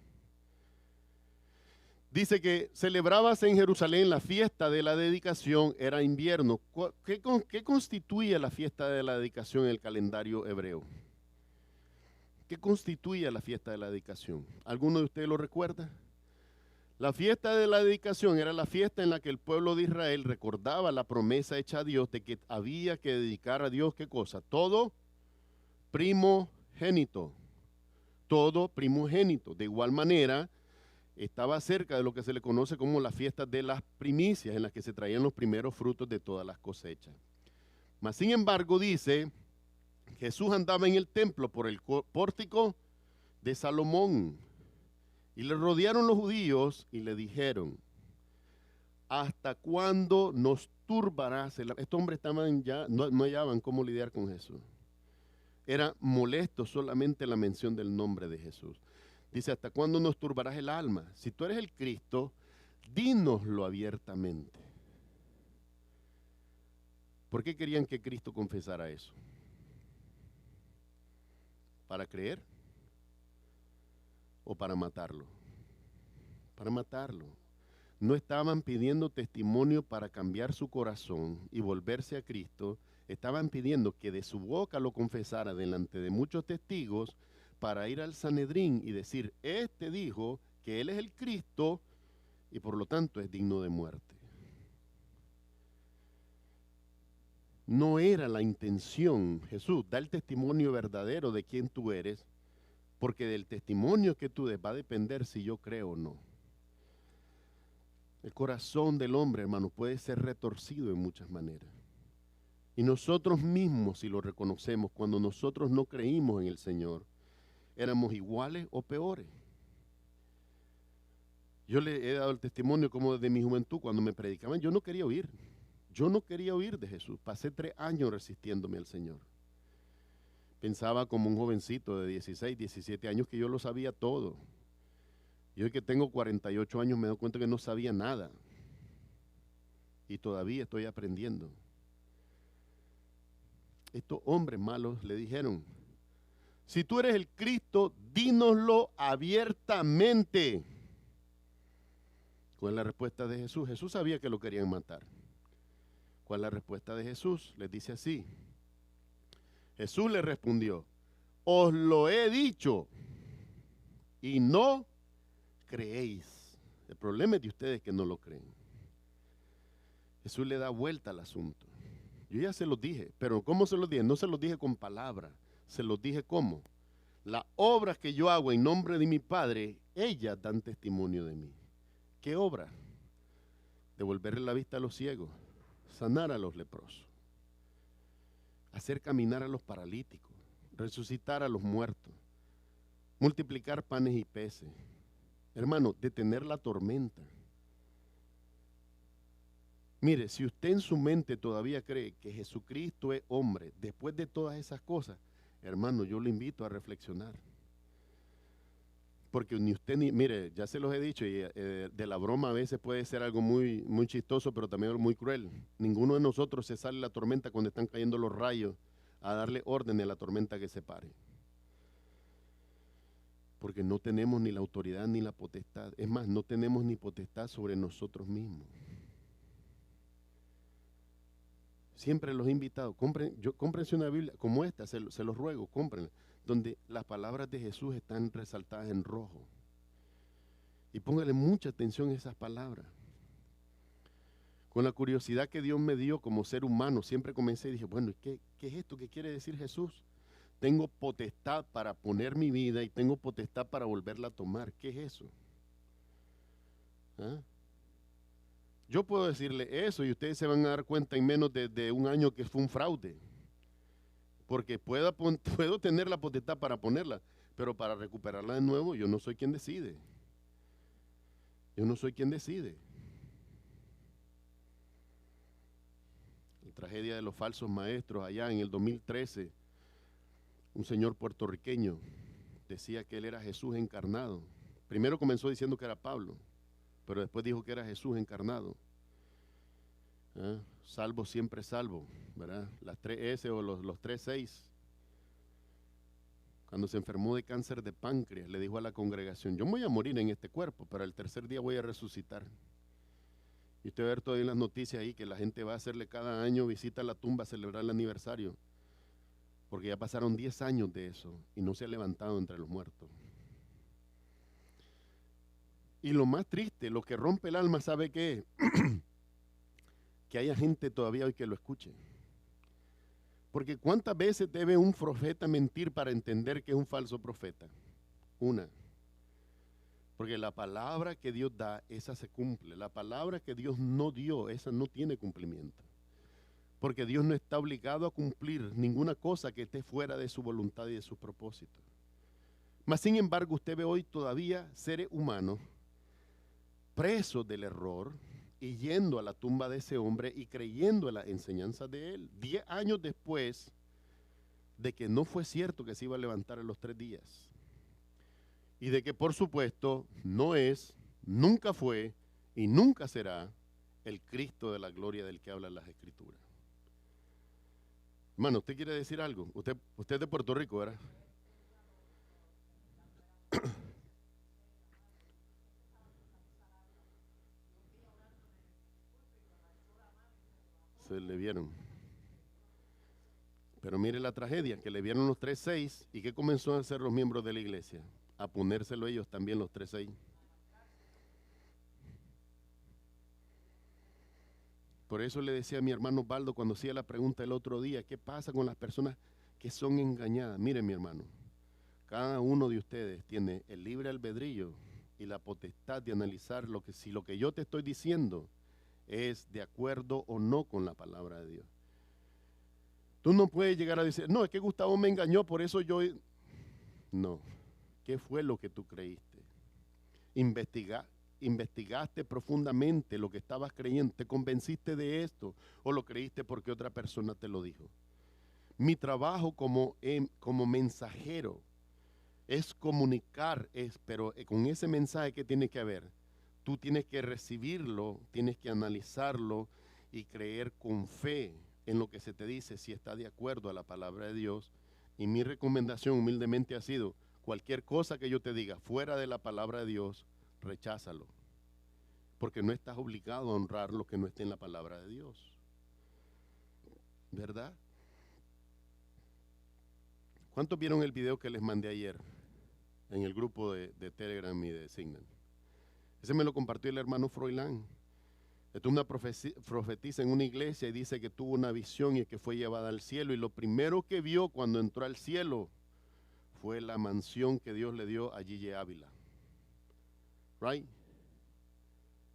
Dice que celebrabas en Jerusalén la fiesta de la dedicación, era invierno. ¿Qué constituye la fiesta de la dedicación en el calendario hebreo? ¿Qué constituye la fiesta de la dedicación? ¿Alguno de ustedes lo recuerda? La fiesta de la dedicación era la fiesta en la que el pueblo de Israel recordaba la promesa hecha a Dios de que había que dedicar a Dios, ¿qué cosa? Todo primogénito. Todo primogénito. De igual manera, estaba cerca de lo que se le conoce como la fiesta de las primicias, en las que se traían los primeros frutos de todas las cosechas. Mas, sin embargo, dice, Jesús andaba en el templo por el pórtico de Salomón y le rodearon los judíos y le dijeron, ¿hasta cuándo nos turbarás? Estos hombres estaban ya, no hallaban cómo lidiar con Jesús. Era molesto solamente la mención del nombre de Jesús. Dice, ¿hasta cuándo nos turbarás el alma? Si tú eres el Cristo, dínoslo abiertamente. ¿Por qué querían que Cristo confesara eso? ¿Para creer? ¿O para matarlo? Para matarlo. No estaban pidiendo testimonio para cambiar su corazón y volverse a Cristo. Estaban pidiendo que de su boca lo confesara delante de muchos testigos para ir al Sanedrín y decir, este dijo que él es el Cristo y por lo tanto es digno de muerte. No era la intención, Jesús, da el testimonio verdadero de quién tú eres, porque del testimonio que tú des va a depender si yo creo o no. El corazón del hombre, hermano, puede ser retorcido en muchas maneras. Y nosotros mismos, si lo reconocemos, cuando nosotros no creímos en el Señor, éramos iguales o peores. Yo le he dado el testimonio como desde mi juventud, cuando me predicaban, yo no quería oír. Yo no quería oír de Jesús. Pasé 3 años resistiéndome al Señor. Pensaba como un jovencito de 16, 17 años que yo lo sabía todo. Y hoy que tengo 48 años me doy cuenta que no sabía nada. Y todavía estoy aprendiendo. Estos hombres malos le dijeron, si tú eres el Cristo, dínoslo abiertamente. ¿Cuál es la respuesta de Jesús? Jesús sabía que lo querían matar. ¿Cuál es la respuesta de Jesús? Les dice así. Jesús le respondió, os lo he dicho y no creéis. El problema es de ustedes que no lo creen. Jesús le da vuelta al asunto. Yo ya se los dije, pero ¿cómo se los dije? No se los dije con palabras, se los dije ¿cómo? Las obras que yo hago en nombre de mi Padre, ellas dan testimonio de mí. ¿Qué obra? Devolverle la vista a los ciegos, sanar a los leprosos, hacer caminar a los paralíticos, resucitar a los muertos, multiplicar panes y peces. Hermano, detener la tormenta. Mire, si usted en su mente todavía cree que Jesucristo es hombre, después de todas esas cosas, hermano, yo le invito a reflexionar. Porque ni usted ni, mire, ya se los he dicho, y de la broma a veces puede ser algo muy, muy chistoso, pero también muy cruel. Ninguno de nosotros se sale de la tormenta cuando están cayendo los rayos a darle orden a la tormenta que se pare. Porque no tenemos ni la autoridad ni la potestad. Es más, no tenemos ni potestad sobre nosotros mismos. Siempre los he invitado, cómprense una Biblia como esta, se los ruego, cómprenla, donde las palabras de Jesús están resaltadas en rojo. Y póngale mucha atención a esas palabras. Con la curiosidad que Dios me dio como ser humano, siempre comencé y dije, bueno, ¿qué es esto? ¿Qué quiere decir Jesús? Tengo potestad para poner mi vida y tengo potestad para volverla a tomar. ¿Qué es eso? ¿Ah? Yo puedo decirle eso y ustedes se van a dar cuenta en menos de un año que fue un fraude. Porque puedo tener la potestad para ponerla, pero para recuperarla de nuevo yo no soy quien decide. Yo no soy quien decide. La tragedia de los falsos maestros allá en el 2013, un señor puertorriqueño decía que él era Jesús encarnado. Primero comenzó diciendo que era Pablo, pero después dijo que era Jesús encarnado. Salvo siempre salvo, ¿verdad? Las 3 S o los 3 6. Cuando se enfermó de cáncer de páncreas, le dijo a la congregación, yo me voy a morir en este cuerpo, pero al tercer día voy a resucitar. Y usted va a ver todavía en las noticias ahí que la gente va a hacerle cada año visita a la tumba a celebrar el aniversario, porque ya pasaron 10 años de eso y no se ha levantado entre los muertos. Y lo más triste, lo que rompe el alma, ¿sabe qué? Que haya gente todavía hoy que lo escuche. Porque ¿cuántas veces debe un profeta mentir para entender que es un falso profeta? Una. Porque la palabra que Dios da, esa se cumple. La palabra que Dios no dio, esa no tiene cumplimiento. Porque Dios no está obligado a cumplir ninguna cosa que esté fuera de su voluntad y de sus propósitos. Mas sin embargo, usted ve hoy todavía seres humanos presos del error, y yendo a la tumba de ese hombre y creyendo en las enseñanzas de él. 10 años después de que no fue cierto que se iba a levantar en los 3 días. Y de que por supuesto no es, nunca fue y nunca será el Cristo de la gloria del que hablan las Escrituras. Hermano, ¿usted quiere decir algo? Usted es de Puerto Rico, ¿verdad? Se le vieron. Pero mire la tragedia, que le vieron los 3:6 y ¿qué comenzó a hacer los miembros de la iglesia? A ponérselo ellos también los 3:6. Por eso le decía a mi hermano Baldo cuando hacía la pregunta el otro día, ¿qué pasa con las personas que son engañadas? Mire, mi hermano, cada uno de ustedes tiene el libre albedrío y la potestad de analizar si lo que yo te estoy diciendo es de acuerdo o no con la palabra de Dios. Tú no puedes llegar a decir, no, es que Gustavo me engañó, por eso yo... No, ¿qué fue lo que tú creíste? Investigaste profundamente lo que estabas creyendo, te convenciste de esto o lo creíste porque otra persona te lo dijo. Mi trabajo como mensajero es comunicar, pero con ese mensaje que tiene que haber, tú tienes que recibirlo, tienes que analizarlo y creer con fe en lo que se te dice, si está de acuerdo a la palabra de Dios. Y mi recomendación humildemente ha sido, cualquier cosa que yo te diga fuera de la palabra de Dios, recházalo, porque no estás obligado a honrar lo que no esté en la palabra de Dios, ¿verdad? ¿Cuántos vieron el video que les mandé ayer en el grupo de Telegram y de Signal? Ese me lo compartió el hermano Froilán. Esto es una profetisa en una iglesia y dice que tuvo una visión y que fue llevada al cielo, y lo primero que vio cuando entró al cielo fue la mansión que Dios le dio a Gigi Ávila. Right?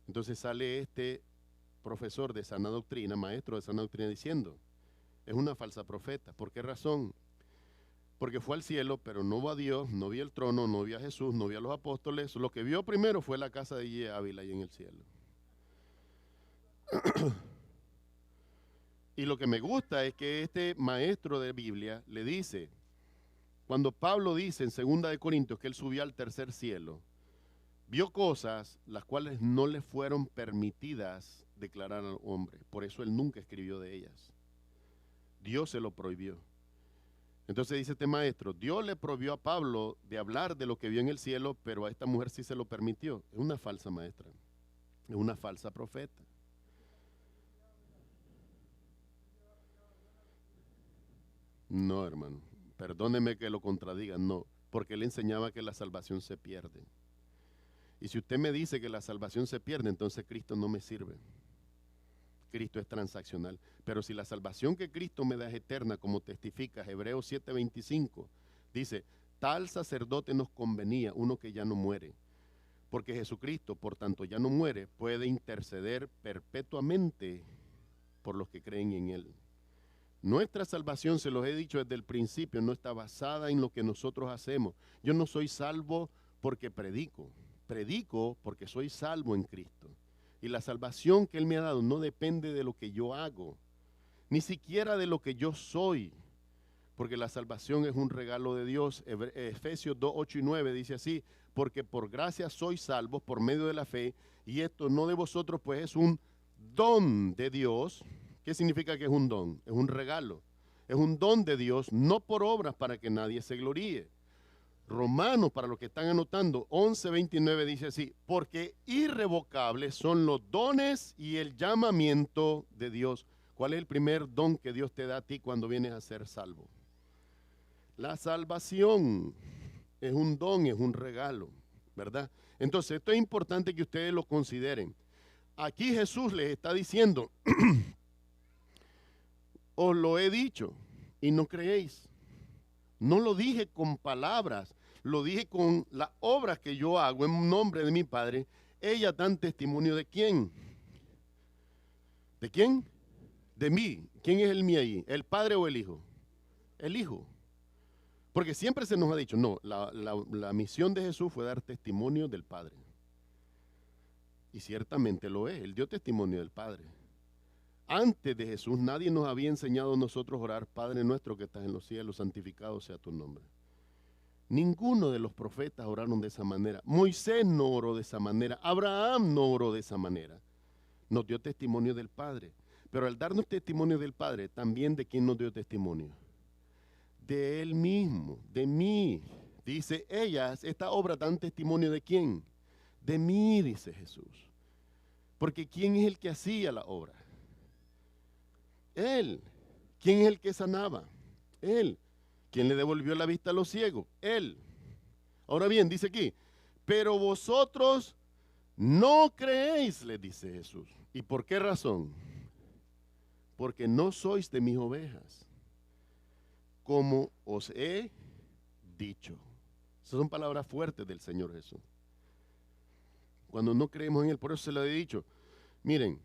Entonces sale este profesor de sana doctrina, maestro de sana doctrina, diciendo, es una falsa profeta. ¿Por qué razón? Porque fue al cielo, pero no vio a Dios, no vio el trono, no vio a Jesús, no vio a los apóstoles. Lo que vio primero fue la casa de Gigi Ávila ahí en el cielo. Y lo que me gusta es que este maestro de Biblia le dice, cuando Pablo dice en 2 de Corintios que él subió al tercer cielo, vio cosas las cuales no le fueron permitidas declarar al hombre. Por eso él nunca escribió de ellas. Dios se lo prohibió. Entonces dice este maestro, Dios le prohibió a Pablo de hablar de lo que vio en el cielo, pero a esta mujer sí se lo permitió. Es una falsa maestra, es una falsa profeta. No, hermano, perdóneme que lo contradiga, no, porque él enseñaba que la salvación se pierde. Y si usted me dice que la salvación se pierde, entonces Cristo no me sirve. Cristo es transaccional. Pero si la salvación que Cristo me da es eterna, como testifica Hebreos 7:25, dice, tal sacerdote nos convenía, uno que ya no muere. Porque Jesucristo, por tanto, ya no muere, puede interceder perpetuamente por los que creen en él. Nuestra salvación, se los he dicho desde el principio, no está basada en lo que nosotros hacemos. Yo no soy salvo porque predico porque soy salvo en Cristo. Y la salvación que Él me ha dado no depende de lo que yo hago, ni siquiera de lo que yo soy, porque la salvación es un regalo de Dios. Efesios 2:8-9 dice así, porque por gracia sois salvos por medio de la fe, y esto no de vosotros, pues es un don de Dios. ¿Qué significa que es un don? Es un regalo. Es un don de Dios, no por obras para que nadie se gloríe. Romanos, para los que están anotando, 11:29 dice así, porque irrevocables son los dones y el llamamiento de Dios. ¿Cuál es el primer don que Dios te da a ti cuando vienes a ser salvo? La salvación es un don, es un regalo, ¿verdad? Entonces, esto es importante que ustedes lo consideren. Aquí Jesús les está diciendo, os lo he dicho y no creéis. No lo dije con palabras, lo dije con las obras que yo hago en nombre de mi Padre. Ellas dan testimonio de quién. ¿De quién? De mí. ¿Quién es el mí ahí? ¿El Padre o el Hijo? El Hijo. Porque siempre se nos ha dicho, no, la misión de Jesús fue dar testimonio del Padre. Y ciertamente lo es. Él dio testimonio del Padre. Antes de Jesús nadie nos había enseñado a nosotros a orar, Padre nuestro que estás en los cielos, santificado sea tu nombre. Ninguno de los profetas oraron de esa manera. Moisés no oró de esa manera. Abraham no oró de esa manera. Nos dio testimonio del Padre. Pero al darnos testimonio del Padre, también de quién nos dio testimonio. De Él mismo, de mí. Dice, ellas, esta obra dan testimonio de quién. De mí, dice Jesús. Porque ¿quién es el que hacía la obra? Él. ¿Quién es el que sanaba? Él. ¿Quién le devolvió la vista a los ciegos? Él. Ahora bien, dice aquí, pero vosotros no creéis, le dice Jesús. ¿Y por qué razón? Porque no sois de mis ovejas, como os he dicho. Esas son palabras fuertes del Señor Jesús. Cuando no creemos en Él, por eso se lo he dicho. Miren,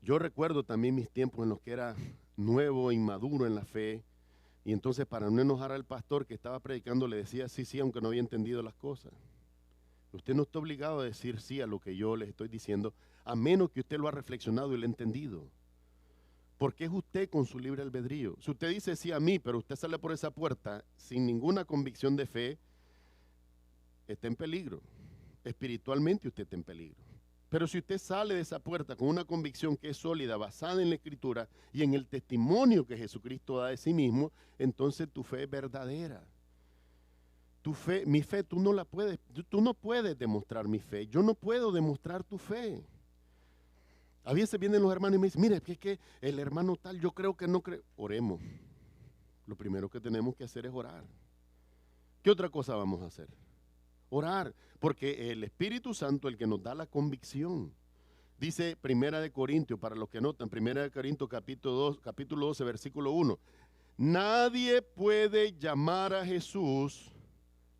yo recuerdo también mis tiempos en los que era nuevo, inmaduro en la fe, y entonces para no enojar al pastor que estaba predicando le decía sí, sí, aunque no había entendido las cosas. Usted no está obligado a decir sí a lo que yo les estoy diciendo, a menos que usted lo ha reflexionado y lo ha entendido. Porque es usted con su libre albedrío. Si usted dice sí a mí, pero usted sale por esa puerta sin ninguna convicción de fe, está en peligro. Espiritualmente usted está en peligro. Pero si usted sale de esa puerta con una convicción que es sólida, basada en la Escritura y en el testimonio que Jesucristo da de sí mismo, entonces tu fe es verdadera. Tu fe, mi fe, tú no puedes demostrar mi fe. Yo no puedo demostrar tu fe. A veces vienen los hermanos y me dicen, mire, es que el hermano tal, yo creo que no cree. Oremos. Lo primero que tenemos que hacer es orar. ¿Qué otra cosa vamos a hacer? Orar, porque el Espíritu Santo es el que nos da la convicción. Dice Primera de Corintios, para los que notan, Primera de Corintios capítulo 12, versículo 1. Nadie puede llamar a Jesús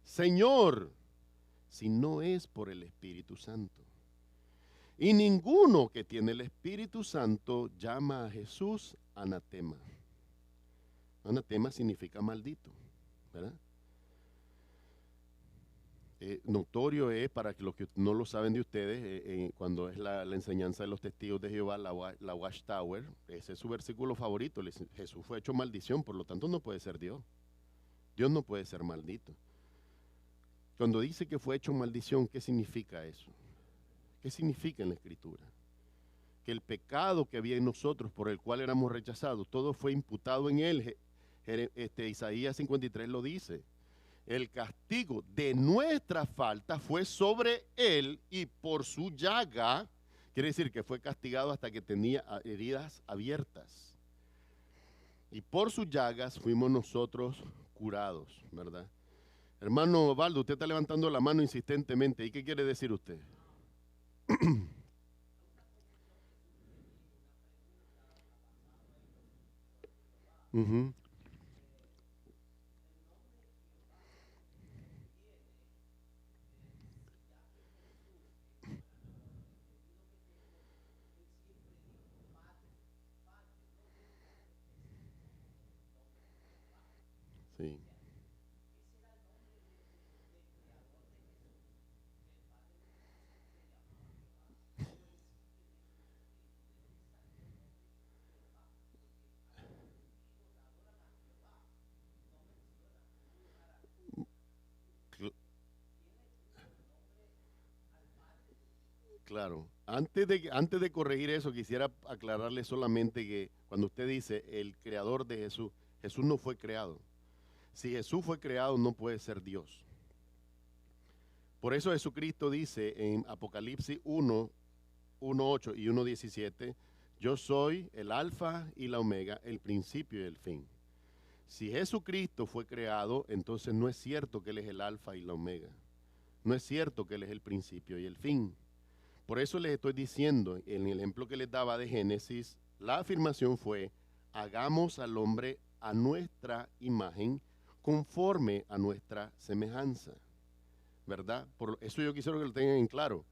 Señor si no es por el Espíritu Santo. Y ninguno que tiene el Espíritu Santo llama a Jesús anatema. Anatema significa maldito, ¿verdad? Notorio es, para los que no lo saben de ustedes, cuando es la enseñanza de los testigos de Jehová, la Watchtower, ese es su versículo favorito. Jesús fue hecho maldición, por lo tanto no puede ser Dios. Dios no puede ser maldito. Cuando dice que fue hecho maldición, ¿qué significa eso? ¿Qué significa en la Escritura? Que el pecado que había en nosotros, por el cual éramos rechazados, todo fue imputado en él. Isaías 53 lo dice. El castigo de nuestra falta fue sobre él y por su llaga, quiere decir que fue castigado hasta que tenía heridas abiertas. Y por sus llagas fuimos nosotros curados, ¿verdad? Hermano Osvaldo, usted está levantando la mano insistentemente. ¿Y qué quiere decir usted? Uh-huh. Sí. Claro. Antes de corregir eso, quisiera aclararle solamente que cuando usted dice el creador de Jesús, Jesús no fue creado. Si Jesús fue creado, no puede ser Dios. Por eso Jesucristo dice en Apocalipsis 1:8 y 1:17, yo soy el alfa y la omega, el principio y el fin. Si Jesucristo fue creado, entonces no es cierto que Él es el alfa y la omega. No es cierto que Él es el principio y el fin. Por eso les estoy diciendo, en el ejemplo que les daba de Génesis, la afirmación fue, hagamos al hombre a nuestra imagen, conforme a nuestra semejanza. ¿Verdad? Por eso yo quisiera que lo tengan en claro.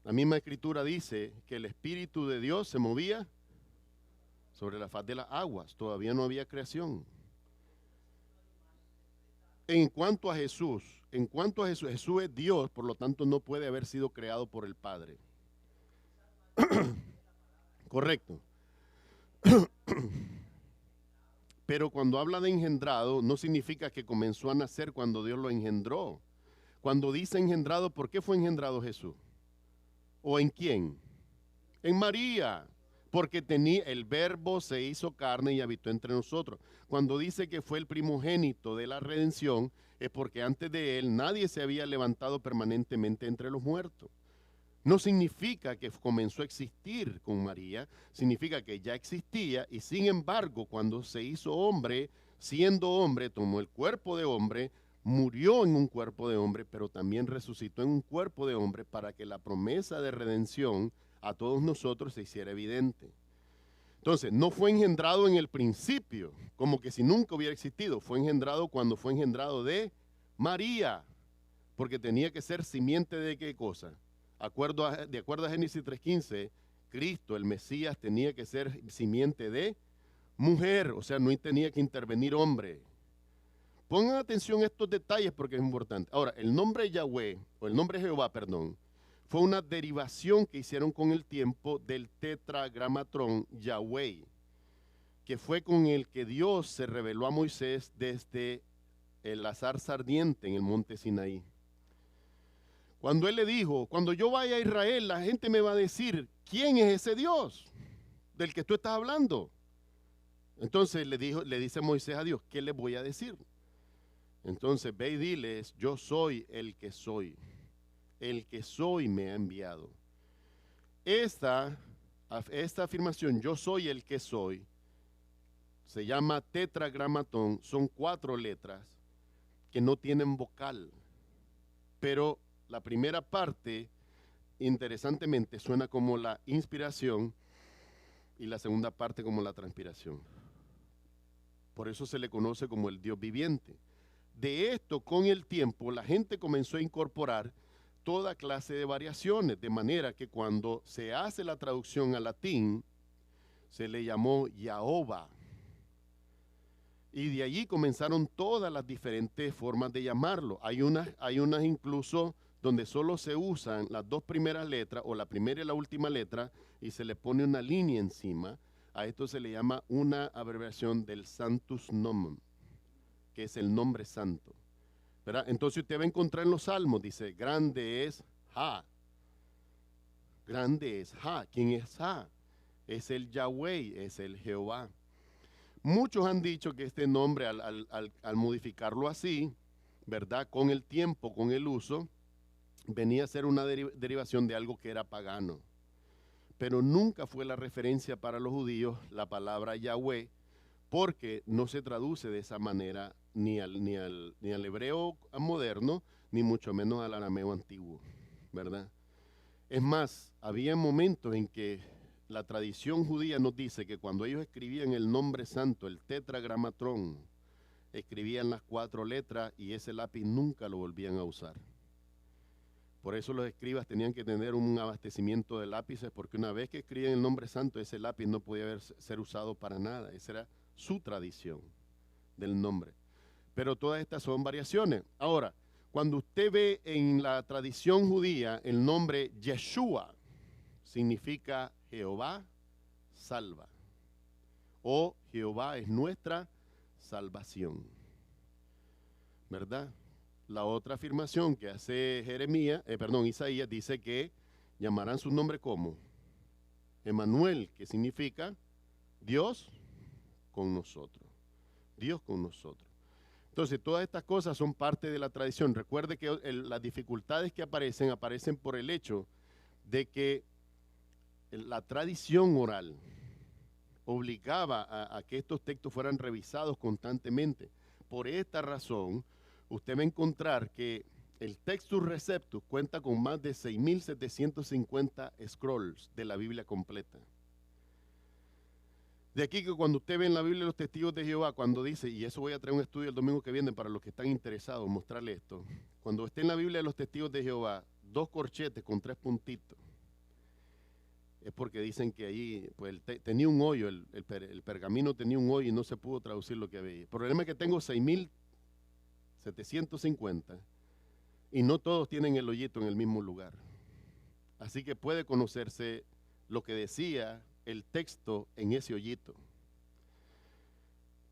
La misma Escritura dice que el Espíritu de Dios se movía sobre la faz de las aguas. Todavía no había creación. en cuanto a Jesús, Jesús es Dios, por lo tanto no puede haber sido creado por el Padre. Correcto. Pero cuando habla de engendrado, no significa que comenzó a nacer cuando Dios lo engendró. Cuando dice engendrado, ¿por qué fue engendrado Jesús? ¿O en quién? En María, porque tenía el verbo se hizo carne y habitó entre nosotros. Cuando dice que fue el primogénito de la redención, es porque antes de él nadie se había levantado permanentemente entre los muertos. No significa que comenzó a existir con María, significa que ya existía y sin embargo cuando se hizo hombre, siendo hombre, tomó el cuerpo de hombre, murió en un cuerpo de hombre, pero también resucitó en un cuerpo de hombre para que la promesa de redención a todos nosotros se hiciera evidente. Entonces, no fue engendrado en el principio, como que si nunca hubiera existido, fue engendrado cuando fue engendrado de María, porque tenía que ser simiente de qué cosa. De acuerdo a Génesis 3:15, Cristo, el Mesías, tenía que ser simiente de mujer, o sea, no tenía que intervenir hombre. Pongan atención a estos detalles porque es importante. Ahora, el nombre Yahweh, o el nombre Jehová, perdón, fue una derivación que hicieron con el tiempo del tetragramatrón Yahweh, que fue con el que Dios se reveló a Moisés desde la zarza ardiente en el monte Sinaí. Cuando él le dijo, cuando yo vaya a Israel, la gente me va a decir, ¿quién es ese Dios del que tú estás hablando? Entonces le dice Moisés a Dios, ¿qué le voy a decir? Entonces ve y diles, yo soy el que soy me ha enviado. Esta afirmación, yo soy el que soy, se llama tetragramatón, son 4 letras que no tienen vocal, pero la primera parte, interesantemente, suena como la inspiración y la segunda parte como la transpiración. Por eso se le conoce como el Dios viviente. De esto, con el tiempo, la gente comenzó a incorporar toda clase de variaciones, de manera que cuando se hace la traducción al latín, se le llamó Jehová. Y de allí comenzaron todas las diferentes formas de llamarlo. Hay unas incluso donde solo se usan las 2 primeras letras, o la primera y la última letra, y se le pone una línea encima. A esto se le llama una abreviación del Sanctus Nomen, que es el nombre santo, ¿verdad? Entonces usted va a encontrar en los Salmos, dice, grande es Ja. Grande es Ja. ¿Quién es Ja? Es el Yahweh, es el Jehová. Muchos han dicho que este nombre, al modificarlo así, ¿verdad? Con el tiempo, con el uso, venía a ser una derivación de algo que era pagano. Pero nunca fue la referencia para los judíos la palabra Yahweh, porque no se traduce de esa manera ni al hebreo moderno, ni mucho menos al arameo antiguo, ¿verdad? Es más, había momentos en que la tradición judía nos dice que cuando ellos escribían el nombre santo, el tetragramatrón, escribían las 4 letras y ese lápiz nunca lo volvían a usar. Por eso los escribas tenían que tener un abastecimiento de lápices, porque una vez que escribían el nombre santo, ese lápiz no podía ser usado para nada. Esa era su tradición del nombre. Pero todas estas son variaciones. Ahora, cuando usted ve en la tradición judía el nombre Yeshua, significa Jehová salva, o Jehová es nuestra salvación, ¿verdad? La otra afirmación que hace Isaías dice que llamarán su nombre como Emmanuel, que significa Dios con nosotros. Dios con nosotros. Entonces, todas estas cosas son parte de la tradición. Recuerde que las dificultades que aparecen por el hecho de que la tradición oral obligaba a que estos textos fueran revisados constantemente. Por esta razón, usted va a encontrar que el Textus Receptus cuenta con más de 6.750 scrolls de la Biblia completa. De aquí que cuando usted ve en la Biblia los testigos de Jehová, cuando dice, y eso voy a traer un estudio el domingo que viene para los que están interesados, mostrarle esto. Cuando esté en la Biblia de los testigos de Jehová, 2 corchetes con 3 puntitos, es porque dicen que ahí pues, tenía un hoyo, el pergamino tenía un hoyo y no se pudo traducir lo que había. El problema es que tengo 6.000 750, y no todos tienen el hoyito en el mismo lugar. Así que puede conocerse lo que decía el texto en ese hoyito.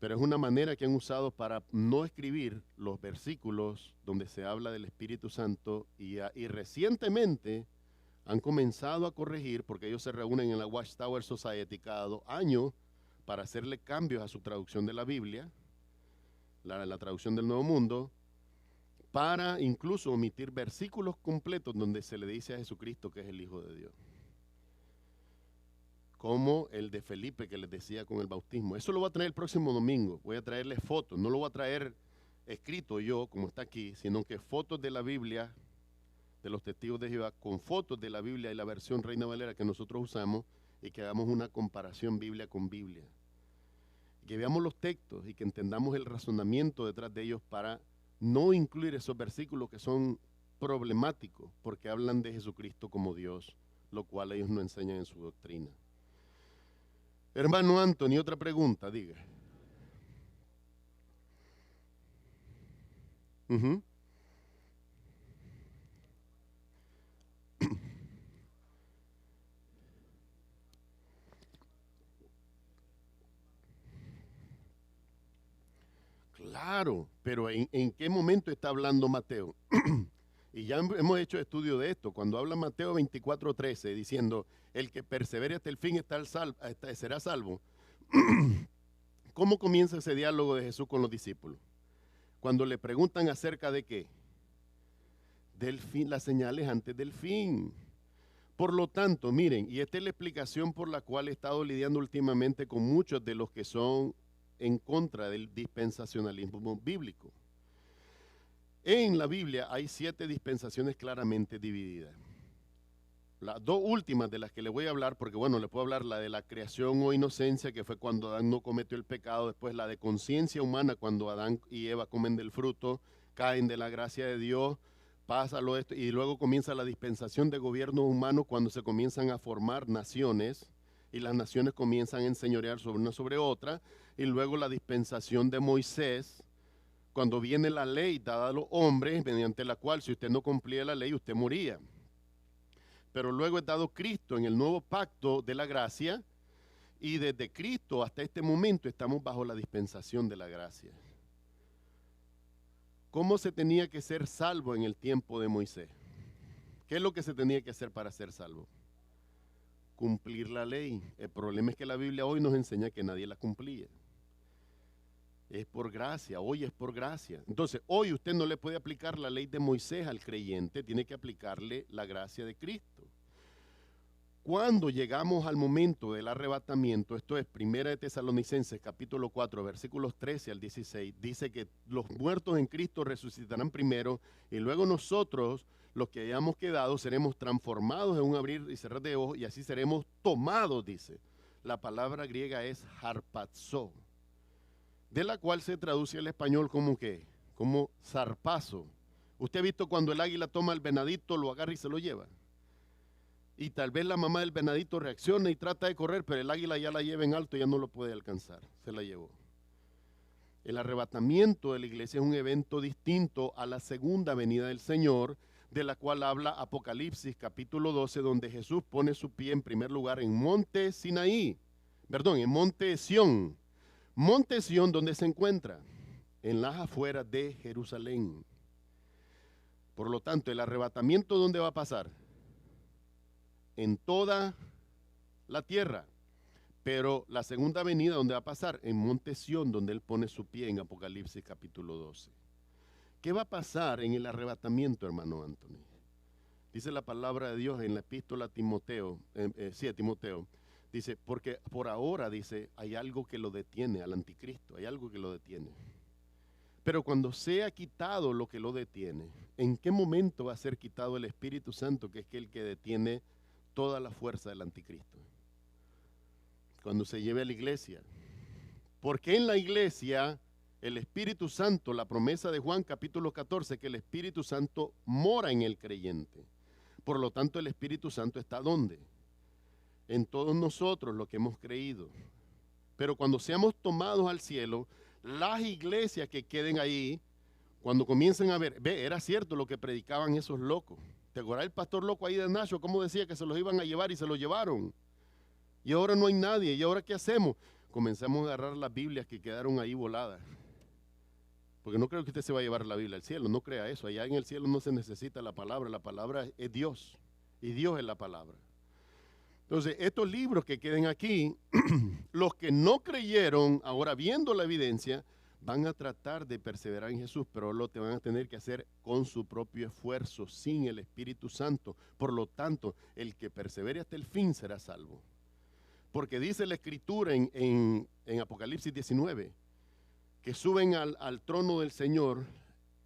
Pero es una manera que han usado para no escribir los versículos donde se habla del Espíritu Santo y recientemente han comenzado a corregir, porque ellos se reúnen en la Watchtower Society cada 2 años para hacerle cambios a su traducción de la Biblia, la traducción del Nuevo Mundo, para incluso omitir versículos completos donde se le dice a Jesucristo que es el Hijo de Dios. Como el de Felipe que les decía con el bautismo. Eso lo voy a traer el próximo domingo. Voy a traerles fotos. No lo voy a traer escrito yo, como está aquí, sino que fotos de la Biblia, de los testigos de Jehová, con fotos de la Biblia y la versión Reina Valera que nosotros usamos, y que hagamos una comparación Biblia con Biblia. Que veamos los textos y que entendamos el razonamiento detrás de ellos para no incluir esos versículos que son problemáticos porque hablan de Jesucristo como Dios, lo cual ellos no enseñan en su doctrina. Hermano Anthony, otra pregunta, diga. Claro, pero ¿en qué momento está hablando Mateo? Y ya hemos hecho estudio de esto. Cuando habla Mateo 24:13, diciendo, el que persevere hasta el fin será salvo. ¿Cómo comienza ese diálogo de Jesús con los discípulos? Cuando le preguntan acerca de qué. Del fin, las señales antes del fin. Por lo tanto, miren, y esta es la explicación por la cual he estado lidiando últimamente con muchos de los que son en contra del dispensacionalismo bíblico. En la Biblia hay 7 dispensaciones claramente divididas. Las 2 últimas de las que le voy a hablar, porque bueno, le puedo hablar la de la creación o inocencia, que fue cuando Adán no cometió el pecado, después la de conciencia humana, cuando Adán y Eva comen del fruto, caen de la gracia de Dios, pásalo esto, y luego comienza la dispensación de gobierno humano cuando se comienzan a formar naciones, y las naciones comienzan a enseñorear sobre una sobre otra, y luego la dispensación de Moisés, cuando viene la ley dada a los hombres, mediante la cual si usted no cumplía la ley, usted moría. Pero luego es dado Cristo en el nuevo pacto de la gracia, y desde Cristo hasta este momento estamos bajo la dispensación de la gracia. ¿Cómo se tenía que ser salvo en el tiempo de Moisés? ¿Qué es lo que se tenía que hacer para ser salvo? Cumplir la ley. El problema es que la Biblia hoy nos enseña que nadie la cumplía. Es por gracia, hoy es por gracia. Entonces, hoy usted no le puede aplicar la ley de Moisés al creyente, tiene que aplicarle la gracia de Cristo. Cuando llegamos al momento del arrebatamiento, esto es 1 de Tesalonicenses capítulo 4, versículos 13 al 16, dice que los muertos en Cristo resucitarán primero y luego nosotros, los que hayamos quedado, seremos transformados en un abrir y cerrar de ojos y así seremos tomados, dice. La palabra griega es harpazo, de la cual se traduce al español como ¿qué? Como zarpazo. Usted ha visto cuando el águila toma el venadito, lo agarra y se lo lleva. Y tal vez la mamá del venadito reacciona y trata de correr, pero el águila ya la lleva en alto y ya no lo puede alcanzar. Se la llevó. El arrebatamiento de la iglesia es un evento distinto a la segunda venida del Señor, de la cual habla Apocalipsis capítulo 12, donde Jesús pone su pie en primer lugar en Monte Sinaí, en Monte Sión. Monte Sión, ¿dónde se encuentra? En las afueras de Jerusalén. Por lo tanto, el arrebatamiento, ¿dónde va a pasar? En toda la tierra. Pero la segunda venida, ¿dónde va a pasar? En Monte Sión, donde Él pone su pie en Apocalipsis capítulo 12. ¿Qué va a pasar en el arrebatamiento, hermano Anthony? Dice la palabra de Dios en la epístola a Timoteo, a Timoteo. Dice, porque por ahora, dice, hay algo que lo detiene al anticristo, hay algo que lo detiene. Pero cuando sea quitado lo que lo detiene, ¿en qué momento va a ser quitado el Espíritu Santo, que es el que detiene toda la fuerza del anticristo? Cuando se lleve a la iglesia. Porque en la iglesia, el Espíritu Santo, la promesa de Juan capítulo 14, que el Espíritu Santo mora en el creyente. Por lo tanto, el Espíritu Santo está ¿dónde? En todos nosotros, lo que hemos creído. Pero cuando seamos tomados al cielo, las iglesias que queden ahí Cuando comiencen a ver, ve, era cierto lo que predicaban esos locos. ¿Te acuerdas el pastor loco ahí de Nacho? ¿Cómo decía que se los iban a llevar y se los llevaron? Y ahora no hay nadie. ¿Y ahora qué hacemos? Comenzamos a agarrar las Biblias que quedaron ahí voladas. Porque no creo que usted se va a llevar la Biblia al cielo. No crea eso. Allá en el cielo no se necesita la palabra. La palabra es Dios. Y Dios es la palabra. Entonces, estos libros que queden aquí, los que no creyeron, ahora viendo la evidencia, van a tratar de perseverar en Jesús, pero lo te van a tener que hacer con su propio esfuerzo, sin el Espíritu Santo. Por lo tanto, el que persevere hasta el fin será salvo. Porque dice la Escritura en Apocalipsis 19, que suben al trono del Señor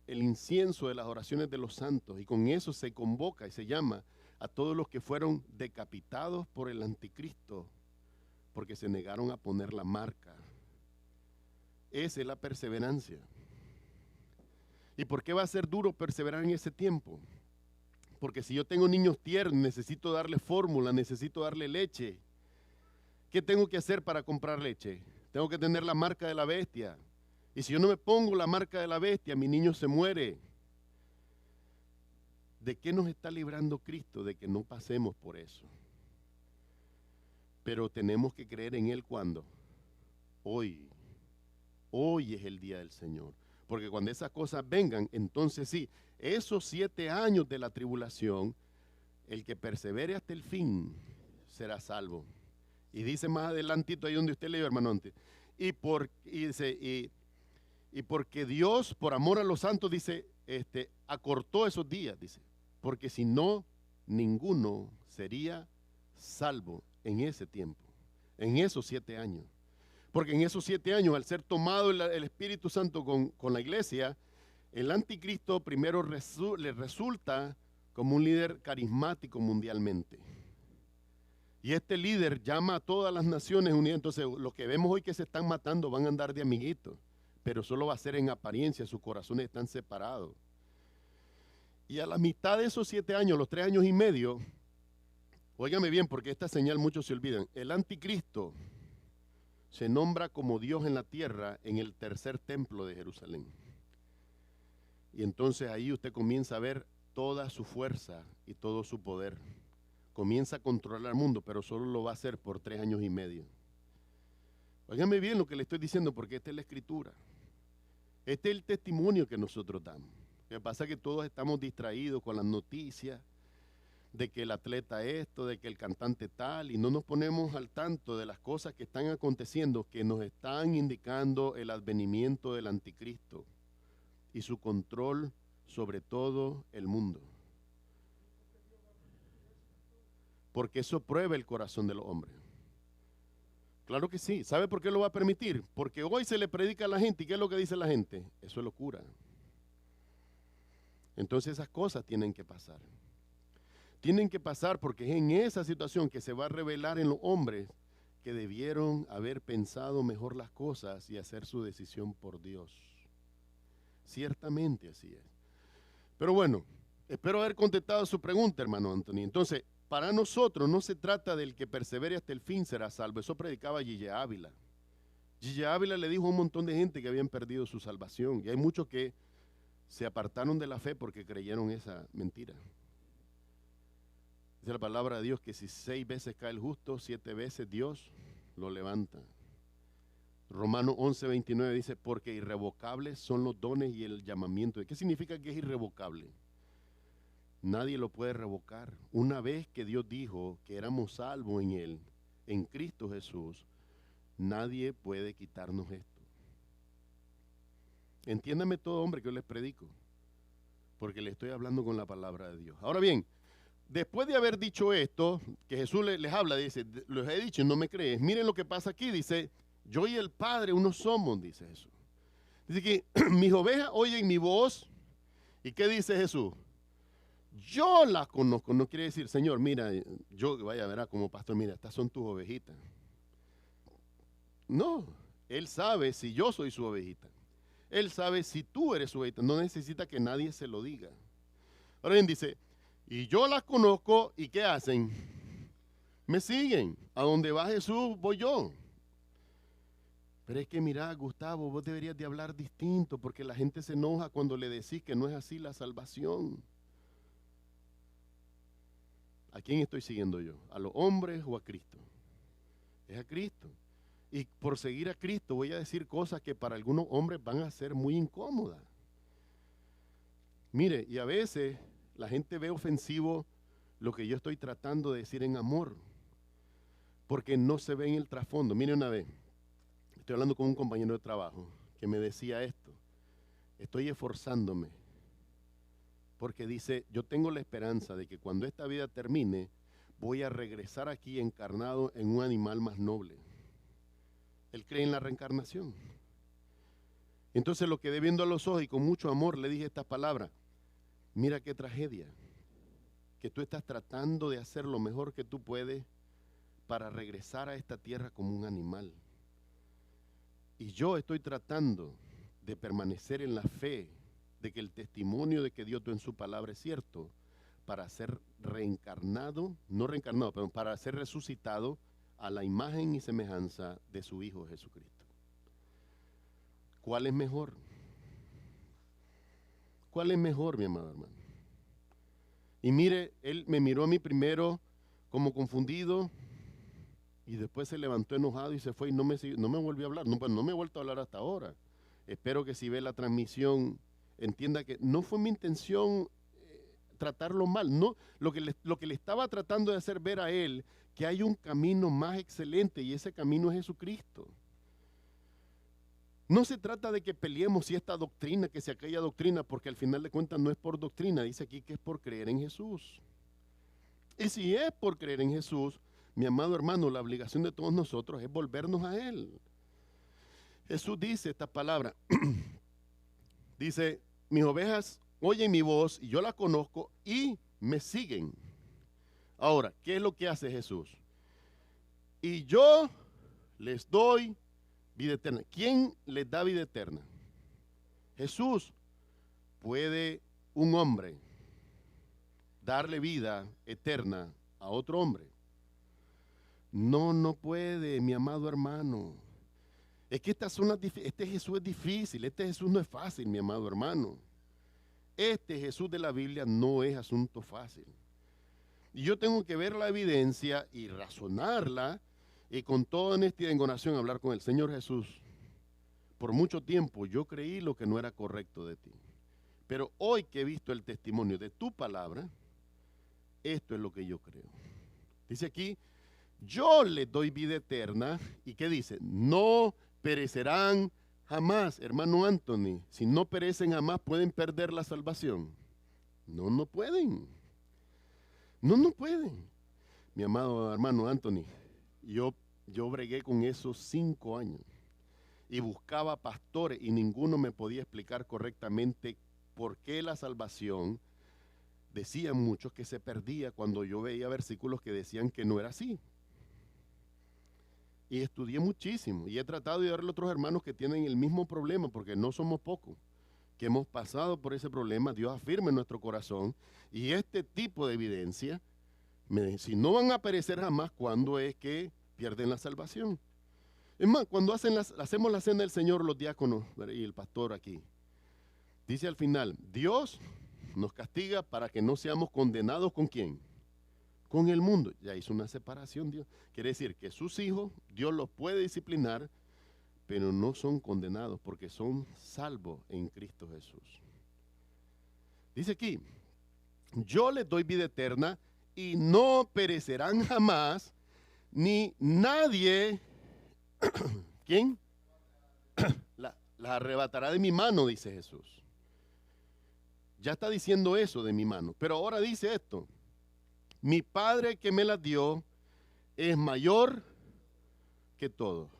el incienso de las oraciones de los santos, y con eso se convoca y se llama a todos los que fueron decapitados por el anticristo, porque se negaron a poner la marca. Esa es la perseverancia. ¿Y por qué va a ser duro perseverar en ese tiempo? Porque si yo tengo niños tiernos, necesito darle fórmula, necesito darle leche. ¿Qué tengo que hacer para comprar leche? Tengo que tener la marca de la bestia. Y si yo no me pongo la marca de la bestia, mi niño se muere. ¿De qué nos está librando Cristo? De que no pasemos por eso. Pero tenemos que creer en Él cuando. Hoy. Hoy es el día del Señor. Porque cuando esas cosas vengan, entonces sí, esos 7 años de la tribulación, el que persevere hasta el fin será salvo. Y dice más adelantito ahí donde usted leyó, hermano, antes. Y porque Dios, por amor a los santos, dice, acortó esos días, dice. Porque si no, ninguno sería salvo en ese tiempo, en esos 7 años. Porque en esos 7 años, al ser tomado el Espíritu Santo con la iglesia, el anticristo primero le resulta como un líder carismático mundialmente. Y este líder llama a todas las naciones unidas. Entonces, los que vemos hoy que se están matando van a andar de amiguitos, pero solo va a ser en apariencia, sus corazones están separados. Y a la mitad de esos 7 años, los 3 años y medio, óigame bien, porque esta señal muchos se olvidan, el anticristo se nombra como Dios en la tierra en el tercer templo de Jerusalén. Y entonces ahí usted comienza a ver toda su fuerza y todo su poder. Comienza a controlar el mundo, pero solo lo va a hacer por 3 años y medio. Óigame bien lo que le estoy diciendo, porque esta es la Escritura. Este es el testimonio que nosotros damos. Lo que pasa es que todos estamos distraídos con las noticias de que el atleta esto, de que el cantante tal, y no nos ponemos al tanto de las cosas que están aconteciendo, que nos están indicando el advenimiento del anticristo y su control sobre todo el mundo. Porque eso prueba el corazón de los hombres. Claro que sí. ¿Sabe por qué lo va a permitir? Porque hoy se le predica a la gente. ¿Y qué es lo que dice la gente? Eso es locura. Entonces esas cosas tienen que pasar. Tienen que pasar porque es en esa situación que se va a revelar en los hombres que debieron haber pensado mejor las cosas y hacer su decisión por Dios. Ciertamente así es. Pero bueno, espero haber contestado su pregunta, hermano Anthony. Entonces, para nosotros no se trata del que persevere hasta el fin será salvo. Eso predicaba Gille Ávila. Gille Ávila le dijo a un montón de gente que habían perdido su salvación. Y hay muchos que se apartaron de la fe porque creyeron esa mentira. Dice la palabra de Dios que si 6 veces cae el justo, 7 veces Dios lo levanta. Romanos 11:29 dice, porque irrevocables son los dones y el llamamiento. ¿Qué significa que es irrevocable? Nadie lo puede revocar. Una vez que Dios dijo que éramos salvos en Él, en Cristo Jesús, nadie puede quitarnos esto. Entiéndame todo, hombre, que yo les predico, porque le estoy hablando con la palabra de Dios. Ahora bien, después de haber dicho esto, que Jesús les habla, dice, los he dicho, no me crees. Miren lo que pasa aquí, dice, yo y el Padre uno somos, dice Jesús. Dice que mis ovejas oyen mi voz. ¿Y qué dice Jesús? Yo las conozco. No quiere decir, Señor, mira, yo vaya a ver como pastor, mira, estas son tus ovejitas. No, Él sabe si yo soy su ovejita. Él sabe si tú eres su ovejita. No necesita que nadie se lo diga. Ahora bien, dice, y yo las conozco, ¿y qué hacen? Me siguen. A donde va Jesús, voy yo. Pero es que mira, Gustavo, vos deberías de hablar distinto porque la gente se enoja cuando le decís que no es así la salvación. ¿A quién estoy siguiendo yo? ¿A los hombres o a Cristo? Es a Cristo. Y por seguir a Cristo voy a decir cosas que para algunos hombres van a ser muy incómodas. Mire, y a veces la gente ve ofensivo lo que yo estoy tratando de decir en amor, porque no se ve en el trasfondo. Mire una vez, estoy hablando con un compañero de trabajo que me decía esto. Estoy esforzándome, porque dice, yo tengo la esperanza de que cuando esta vida termine, voy a regresar aquí encarnado en un animal más noble. Él cree en la reencarnación. Entonces lo quedé viendo a los ojos y con mucho amor le dije estas palabras. Mira qué tragedia, que tú estás tratando de hacer lo mejor que tú puedes para regresar a esta tierra como un animal. Y yo estoy tratando de permanecer en la fe de que el testimonio de que Dios dio en su palabra es cierto, para ser reencarnado, no reencarnado, pero para ser resucitado a la imagen y semejanza de su Hijo Jesucristo. ¿Cuál es mejor? ¿Cuál es mejor, mi amado hermano? Y mire, él me miró a mí primero como confundido y después se levantó enojado y se fue y no me volvió a hablar. No, pues no me he vuelto a hablar hasta ahora. Espero que si ve la transmisión entienda que no fue mi intención tratarlo mal. No, lo que le estaba tratando de hacer ver a él que hay un camino más excelente y ese camino es Jesucristo. No se trata de que peleemos si esta doctrina, que si aquella doctrina, porque al final de cuentas no es por doctrina, dice aquí que es por creer en Jesús. Y si es por creer en Jesús, mi amado hermano, la obligación de todos nosotros es volvernos a Él. Jesús dice esta palabra, dice, mis ovejas oyen mi voz y yo la conozco y me siguen. Ahora, ¿qué es lo que hace Jesús? Y yo les doy vida eterna. ¿Quién les da vida eterna? Jesús. ¿Puede un hombre darle vida eterna a otro hombre? No, no puede, mi amado hermano. Es que este Jesús es difícil, este Jesús no es fácil, mi amado hermano. Este Jesús de la Biblia no es asunto fácil. Y yo tengo que ver la evidencia y razonarla y con toda honestidad y oración hablar con el Señor Jesús. Por mucho tiempo yo creí lo que no era correcto de ti. Pero hoy que he visto el testimonio de tu palabra, esto es lo que yo creo. Dice aquí, yo les doy vida eterna. ¿Y qué dice? No perecerán jamás. Hermano Anthony, si no perecen jamás, ¿pueden perder la salvación? No, no pueden. No, no pueden. Mi amado hermano Anthony, yo bregué con eso 5 años y buscaba pastores y ninguno me podía explicar correctamente por qué la salvación, decían muchos que se perdía cuando yo veía versículos que decían que no era así. Y estudié muchísimo y he tratado de darle a otros hermanos que tienen el mismo problema, porque no somos pocos, que hemos pasado por ese problema. Dios afirma en nuestro corazón y este tipo de evidencia, si no van a perecer jamás, ¿cuándo es que pierden la salvación? Es más, cuando hacemos la cena del Señor, los diáconos y el pastor aquí, dice al final, Dios nos castiga para que no seamos condenados ¿con quién? Con el mundo. Ya hizo una separación Dios. Quiere decir que sus hijos, Dios los puede disciplinar, pero no son condenados porque son salvos en Cristo Jesús. Dice aquí, yo les doy vida eterna y no perecerán jamás, ni nadie, ¿quién? La arrebatará de mi mano, dice Jesús. Ya está diciendo eso de mi mano, pero ahora dice esto. Mi Padre que me las dio es mayor que todo.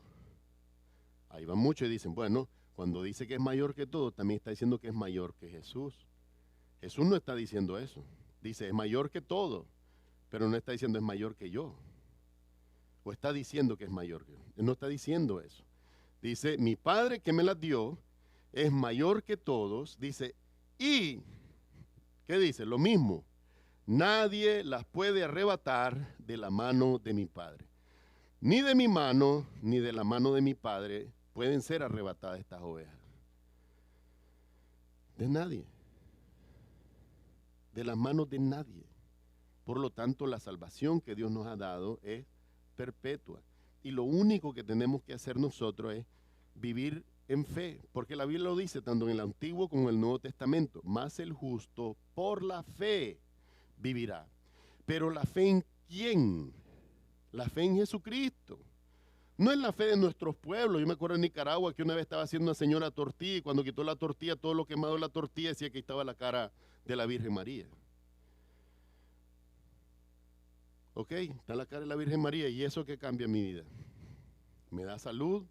Ahí van muchos y dicen, bueno, cuando dice que es mayor que todo, también está diciendo que es mayor que Jesús. Jesús no está diciendo eso. Dice, es mayor que todo, pero no está diciendo es mayor que yo. O está diciendo que es mayor que yo. Él no está diciendo eso. Dice, mi Padre que me las dio es mayor que todos. Dice, y, ¿qué dice? Lo mismo. Nadie las puede arrebatar de la mano de mi Padre. Ni de mi mano, ni de la mano de mi Padre, pueden ser arrebatadas estas ovejas? De nadie. De las manos de nadie. Por lo tanto, la salvación que Dios nos ha dado es perpetua. Y lo único que tenemos que hacer nosotros es vivir en fe, porque la Biblia lo dice tanto en el Antiguo como en el Nuevo Testamento. Mas el justo por la fe vivirá. Pero ¿la fe en quién? La fe en Jesucristo. No es la fe de nuestros pueblos. Yo me acuerdo en Nicaragua que una vez estaba haciendo una señora tortilla y cuando quitó la tortilla, todo lo quemado de la tortilla decía que estaba la cara de la Virgen María. Ok, está la cara de la Virgen María y eso que cambia mi vida. Me da salud.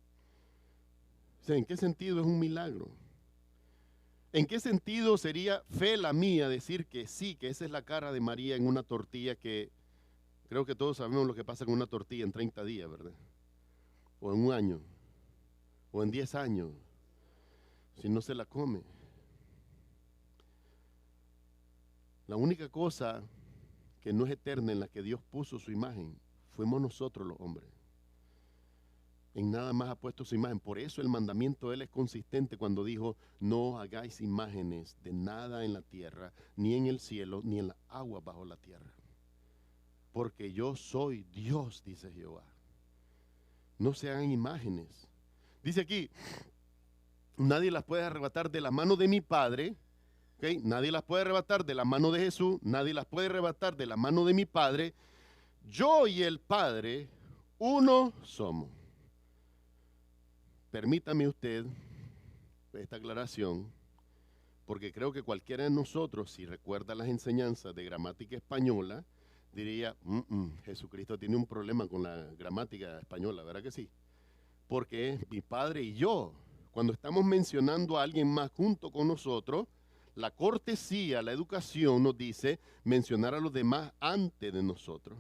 O sea, ¿en qué sentido es un milagro? ¿En qué sentido sería fe la mía decir que sí, que esa es la cara de María en una tortilla que creo que todos sabemos lo que pasa con una tortilla en 30 días, ¿verdad? O en un año, o en 10 años, si no se la come. La única cosa que no es eterna en la que Dios puso su imagen, fuimos nosotros los hombres. En nada más ha puesto su imagen. Por eso el mandamiento de Él es consistente cuando dijo, no hagáis imágenes de nada en la tierra, ni en el cielo, ni en las aguas bajo la tierra. Porque yo soy Dios, dice Jehová. No se hagan imágenes. Dice aquí, nadie las puede arrebatar de la mano de mi Padre. ¿Okay? Nadie las puede arrebatar de la mano de Jesús. Nadie las puede arrebatar de la mano de mi Padre. Yo y el Padre, uno somos. Permítame usted esta aclaración, porque creo que cualquiera de nosotros, si recuerda las enseñanzas de gramática española, diría, Jesucristo tiene un problema con la gramática española, ¿verdad que sí? Porque es mi Padre y yo. Cuando estamos mencionando a alguien más junto con nosotros, la cortesía, la educación nos dice mencionar a los demás antes de nosotros.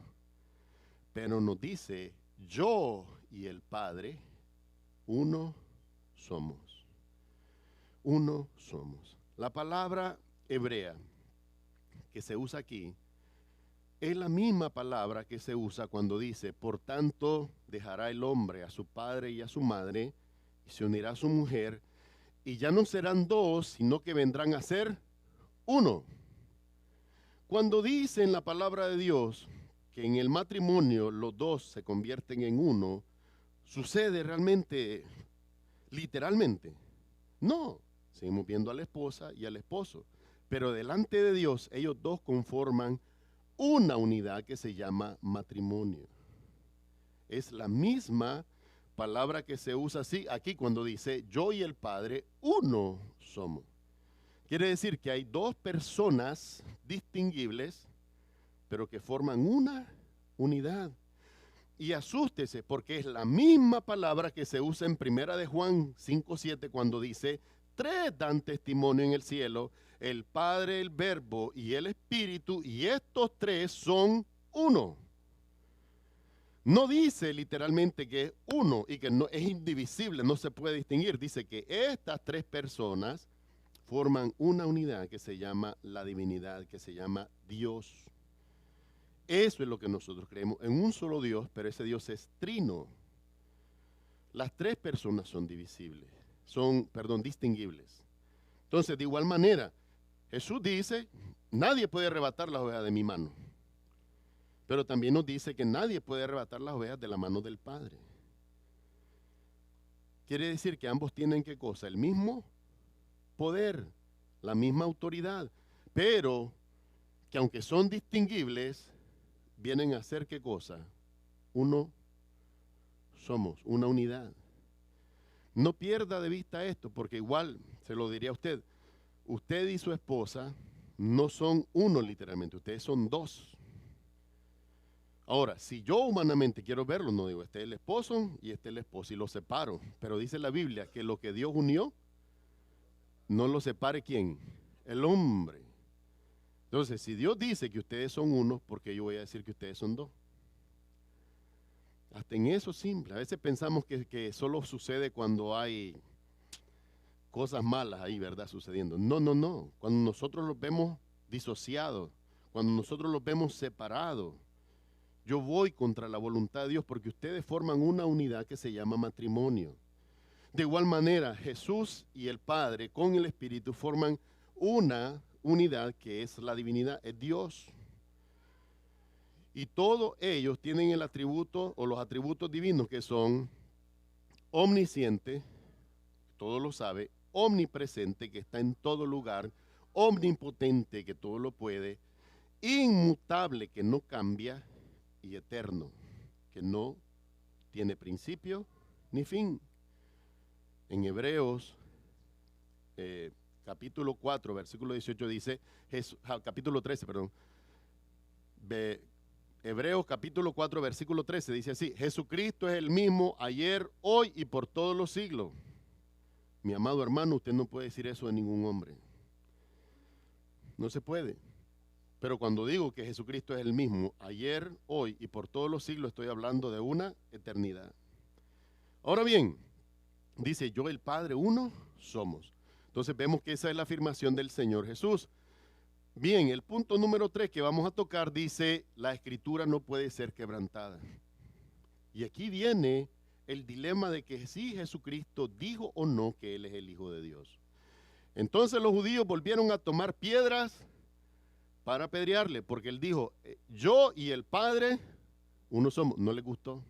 Pero nos dice, yo y el Padre, uno somos. Uno somos. La palabra hebrea que se usa aquí es la misma palabra que se usa cuando dice, por tanto dejará el hombre a su padre y a su madre y se unirá a su mujer y ya no serán dos, sino que vendrán a ser uno. Cuando dice en la palabra de Dios que en el matrimonio los dos se convierten en uno, ¿sucede realmente, literalmente? No, seguimos viendo a la esposa y al esposo, pero delante de Dios ellos dos conforman una unidad que se llama matrimonio. Es la misma palabra que se usa así aquí cuando dice yo y el Padre uno somos. Quiere decir que hay dos personas distinguibles, pero que forman una unidad. Y asústese porque es la misma palabra que se usa en Primera de Juan 5:7 cuando dice, tres dan testimonio en el cielo, el Padre, el Verbo y el Espíritu, y estos tres son uno. No dice literalmente que es uno y que no es indivisible, no se puede distinguir. Dice que estas tres personas forman una unidad que se llama la divinidad, que se llama Dios. Eso es lo que nosotros creemos, en un solo Dios, pero ese Dios es trino. Las tres personas son distinguibles. Entonces, de igual manera, Jesús dice, nadie puede arrebatar las ovejas de mi mano. Pero también nos dice que nadie puede arrebatar las ovejas de la mano del Padre. Quiere decir que ambos tienen ¿qué cosa? El mismo poder, la misma autoridad, pero que aunque son distinguibles, vienen a ser ¿qué cosa? Uno somos, una unidad. No pierda de vista esto, porque igual, se lo diría a usted, usted y su esposa no son uno literalmente, ustedes son dos. Ahora, si yo humanamente quiero verlo, no digo, este es el esposo y este es el esposo, y los separo. Pero dice la Biblia que lo que Dios unió, no lo separe ¿quién? El hombre. Entonces, si Dios dice que ustedes son uno, ¿por qué yo voy a decir que ustedes son dos? Hasta en eso simple. A veces pensamos que solo sucede cuando hay cosas malas ahí, ¿verdad? Sucediendo. No. Cuando nosotros los vemos disociados, cuando nosotros los vemos separados, yo voy contra la voluntad de Dios porque ustedes forman una unidad que se llama matrimonio. De igual manera, Jesús y el Padre con el Espíritu forman una unidad que es la divinidad, es Dios. Y todos ellos tienen el atributo o los atributos divinos que son omnisciente, todo lo sabe, omnipresente, que está en todo lugar, omnipotente, que todo lo puede, inmutable, que no cambia, y eterno, que no tiene principio ni fin. En Hebreos capítulo 4, versículo 18 dice, capítulo 13, perdón, Hebreos capítulo 4, versículo 13 dice así: Jesucristo es el mismo ayer, hoy y por todos los siglos. Mi amado hermano, usted no puede decir eso de ningún hombre. No se puede. Pero cuando digo que Jesucristo es el mismo ayer, hoy y por todos los siglos, estoy hablando de una eternidad. Ahora bien, dice, yo y el Padre uno somos. Entonces vemos que esa es la afirmación del Señor Jesús. Bien, el punto número 3 que vamos a tocar dice, la Escritura no puede ser quebrantada. Y aquí viene el dilema de que si Jesucristo dijo o no que Él es el Hijo de Dios. Entonces los judíos volvieron a tomar piedras para apedrearle, porque Él dijo, yo y el Padre uno somos. No les gustó.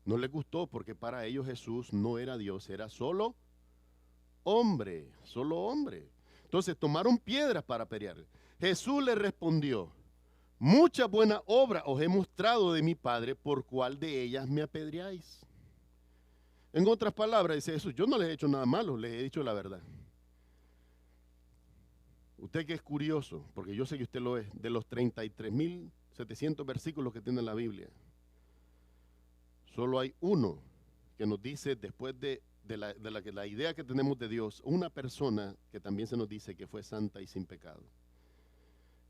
No les gustó porque para ellos Jesús no era Dios, era solo hombre, solo hombre. Entonces tomaron piedras para apedrearle. Jesús le respondió, muchas buenas obras os he mostrado de mi Padre, ¿por cuál de ellas me apedreáis? En otras palabras, dice Jesús, yo no les he hecho nada malo, les he dicho la verdad. Usted que es curioso, porque yo sé que usted lo es, de los 33.700 versículos que tiene la Biblia, solo hay uno que nos dice, después de la idea que tenemos de Dios, una persona que también se nos dice que fue santa y sin pecado.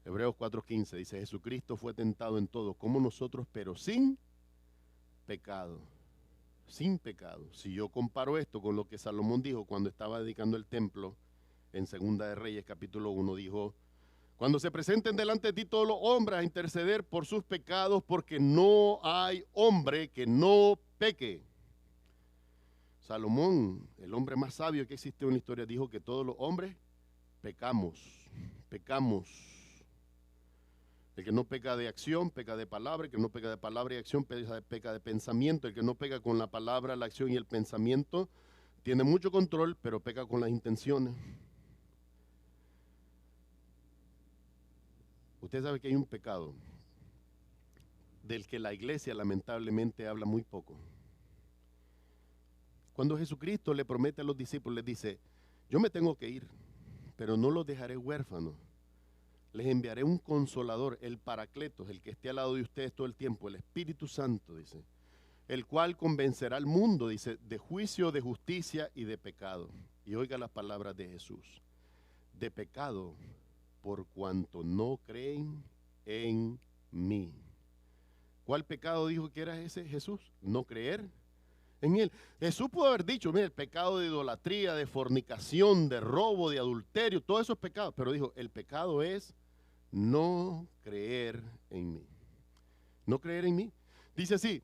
Hebreos 4:15 dice, Jesucristo fue tentado en todo como nosotros, pero sin pecado. Sin pecado. Si yo comparo esto con lo que Salomón dijo cuando estaba dedicando el templo, en Segunda de Reyes, capítulo 1, dijo, cuando se presenten delante de ti todos los hombres a interceder por sus pecados, porque no hay hombre que no peque. Salomón, el hombre más sabio que existe en la historia, dijo que todos los hombres pecamos. El que no peca de acción, peca de palabra. El que no peca de palabra y acción, peca de pensamiento. El que no peca con la palabra, la acción y el pensamiento, tiene mucho control, pero peca con las intenciones. Usted sabe que hay un pecado del que la iglesia lamentablemente habla muy poco. Cuando Jesucristo le promete a los discípulos, les dice, yo me tengo que ir, pero no los dejaré huérfanos. Les enviaré un consolador, el Paracletos, el que esté al lado de ustedes todo el tiempo, el Espíritu Santo, dice, el cual convencerá al mundo, dice, de juicio, de justicia y de pecado. Y oiga las palabras de Jesús, de pecado, por cuanto no creen en mí. ¿Cuál pecado dijo que era ese Jesús? No creer en Él. Jesús pudo haber dicho, mira, el pecado de idolatría, de fornicación, de robo, de adulterio, todos esos pecados, pero dijo, el pecado es no creer en mí. No creer en mí. Dice así,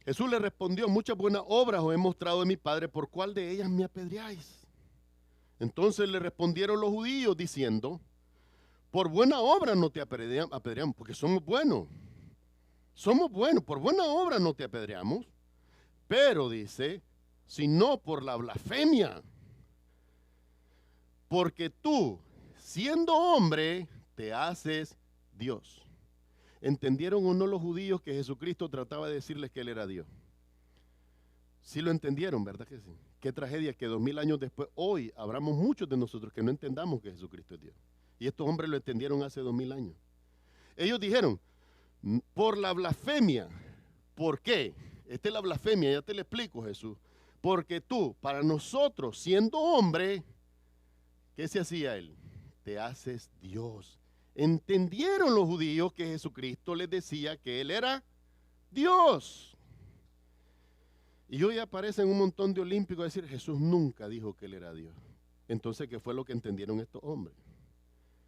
Jesús le respondió, muchas buenas obras os he mostrado de mi Padre, ¿por cuál de ellas me apedreáis? Entonces le respondieron los judíos diciendo, por buena obra no te apedreamos, porque somos buenos. Somos buenos, por buena obra no te apedreamos. Pero dice, sino por la blasfemia. Porque tú, siendo hombre, te haces Dios. ¿Entendieron o no los judíos que Jesucristo trataba de decirles que Él era Dios? Sí lo entendieron, ¿verdad que sí? Qué tragedia que 2000 años después, hoy, habramos muchos de nosotros que no entendamos que Jesucristo es Dios. Y estos hombres lo entendieron hace 2000 años. Ellos dijeron, por la blasfemia. ¿Por qué? Esta es la blasfemia, ya te lo explico, Jesús. Porque tú, para nosotros, siendo hombre, ¿qué se hacía Él? Te haces Dios. Entendieron los judíos que Jesucristo les decía que Él era Dios. Y hoy aparecen un montón de olímpicos a decir, Jesús nunca dijo que Él era Dios. Entonces, ¿qué fue lo que entendieron estos hombres?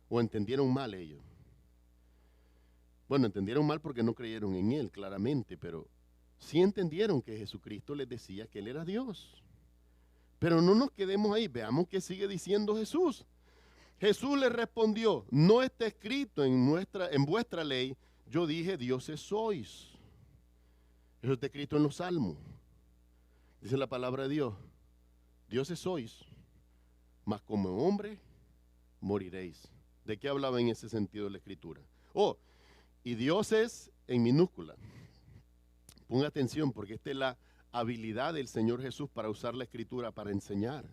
¿O entendieron mal ellos? Bueno, entendieron mal porque no creyeron en Él, claramente, pero sí entendieron que Jesucristo les decía que Él era Dios. Pero no nos quedemos ahí, veamos qué sigue diciendo Jesús. Jesús le respondió, no está escrito en vuestra ley, yo dije, dioses sois. Eso está escrito en los Salmos. Dice la palabra de Dios, dioses sois, mas como hombre moriréis. ¿De qué hablaba en ese sentido la Escritura? Oh, y dioses en minúscula. Ponga atención porque esta es la habilidad del Señor Jesús para usar la Escritura para enseñar.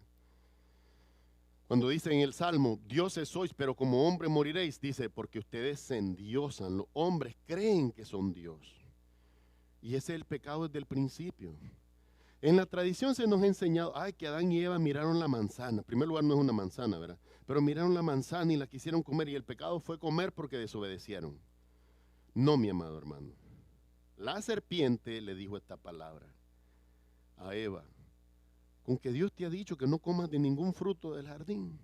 Cuando dice en el Salmo, dioses sois, pero como hombre moriréis, dice, porque ustedes se endiosan, los hombres creen que son Dios. Y ese es el pecado desde el principio. En la tradición se nos ha enseñado, que Adán y Eva miraron la manzana. En primer lugar no es una manzana, ¿verdad? Pero miraron la manzana y la quisieron comer y el pecado fue comer porque desobedecieron. No, mi amado hermano. La serpiente le dijo esta palabra a Eva, con que Dios te ha dicho que no comas de ningún fruto del jardín.